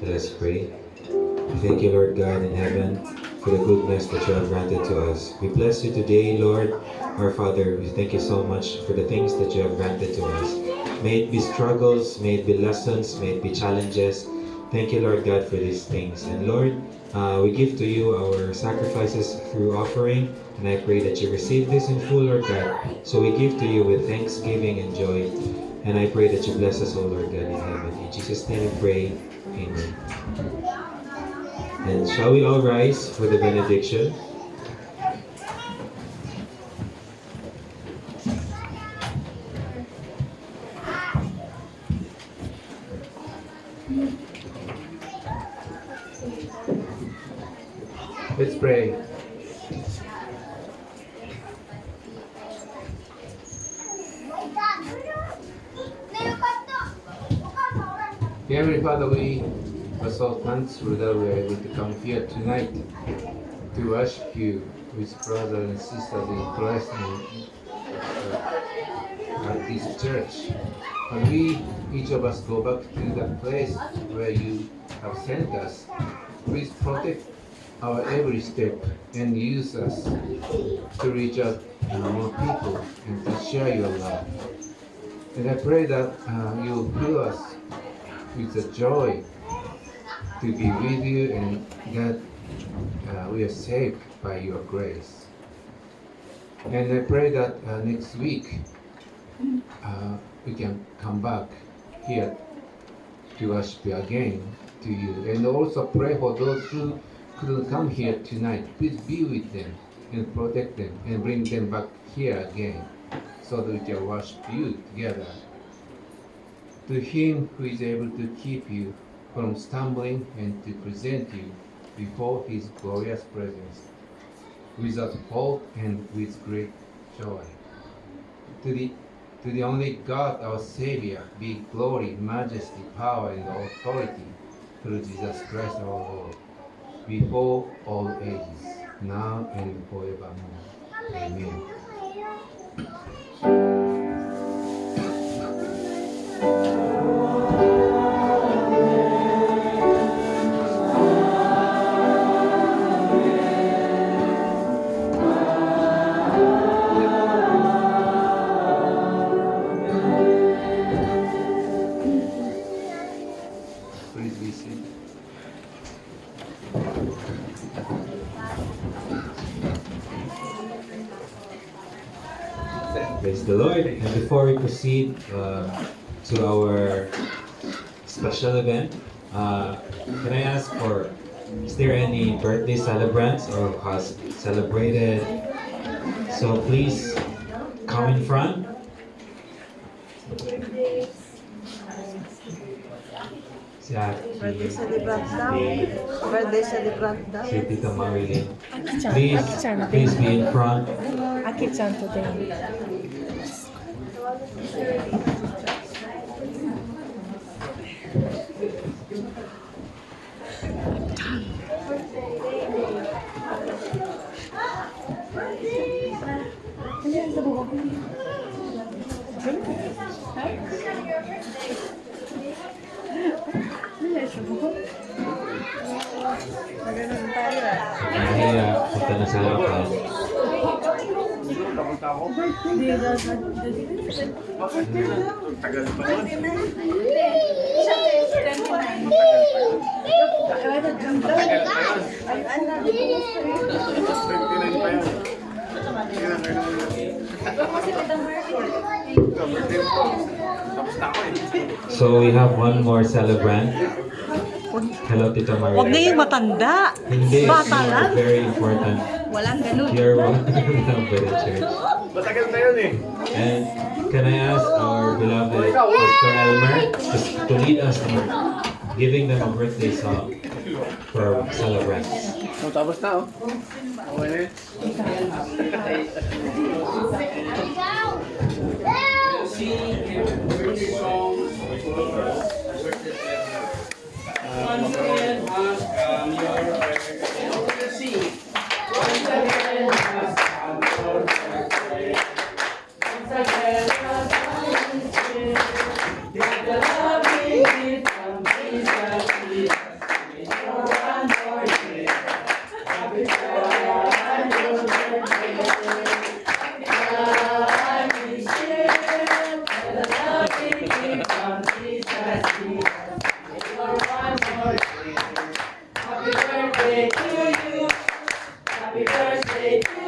[SPEAKER 1] Let us pray. Thank you, Lord God in heaven, for the goodness that you have granted to us. We bless you today, Lord, our Father. We thank you so much for the things that you have granted to us. May it be struggles, may it be lessons, may it be challenges. Thank you, Lord God, for these things. And Lord, we give to you our sacrifices through offering, and I pray that you receive this in full, Lord God. So we give to you with thanksgiving and joy, and I pray that you bless us, O Lord God in heaven. In Jesus' name we pray. Amen. And shall we all rise for the benediction?
[SPEAKER 6] Let's pray. Heavenly Father, we are so thankful that we are able to come here tonight to worship you with brothers and sisters in Christ at this church. And we, each of us, go back to that place where you have sent us. Please protect our every step and use us to reach out to more people and to share your love. And I pray that you will fill us with the joy to be with you and that we are saved by your grace. And I pray that next week we can come back here to worship you again to you. And also pray for those who couldn't come here tonight. Please be with them and protect them and bring them back here again so that we can worship you together. To him who is able to keep you from stumbling and to present you before his glorious presence without fault and with great joy. To the only God, our Savior, be glory, majesty, power, and authority through Jesus Christ our Lord, before all ages, now and forevermore. Amen. Please be seated.
[SPEAKER 1] Praise the Lord. And before we proceed to our special event, can I ask for, is there any birthday celebrants or has celebrated? So please come in front. Si Ate,
[SPEAKER 8] Birthday celebrant daw.
[SPEAKER 1] si
[SPEAKER 8] Birthday celebrant daw.
[SPEAKER 1] si Tita Marilyn. Please be in front.
[SPEAKER 9] Aki-chan today.
[SPEAKER 8] Ganun tayo ah.
[SPEAKER 1] Kaya punta na sa harapan. So we have one more celebrant. Hello, Tita Maria.
[SPEAKER 8] Huwag na yung matanda.
[SPEAKER 1] Hindi,
[SPEAKER 8] Bata
[SPEAKER 1] you are
[SPEAKER 8] lang.
[SPEAKER 1] very important.
[SPEAKER 8] Walang ganun.
[SPEAKER 1] You're welcome for the church.
[SPEAKER 2] Matagal na yun eh.
[SPEAKER 1] And can I ask our beloved Pastor Elmer to lead us in giving them a birthday song for our celebrants?
[SPEAKER 2] Tapos na oh. Okay na yun.
[SPEAKER 5] Once again has come your birthday. Once again has come your birthday. Once again has come his day. Let the loving gift from Jesus be birthday to you. Happy birthday to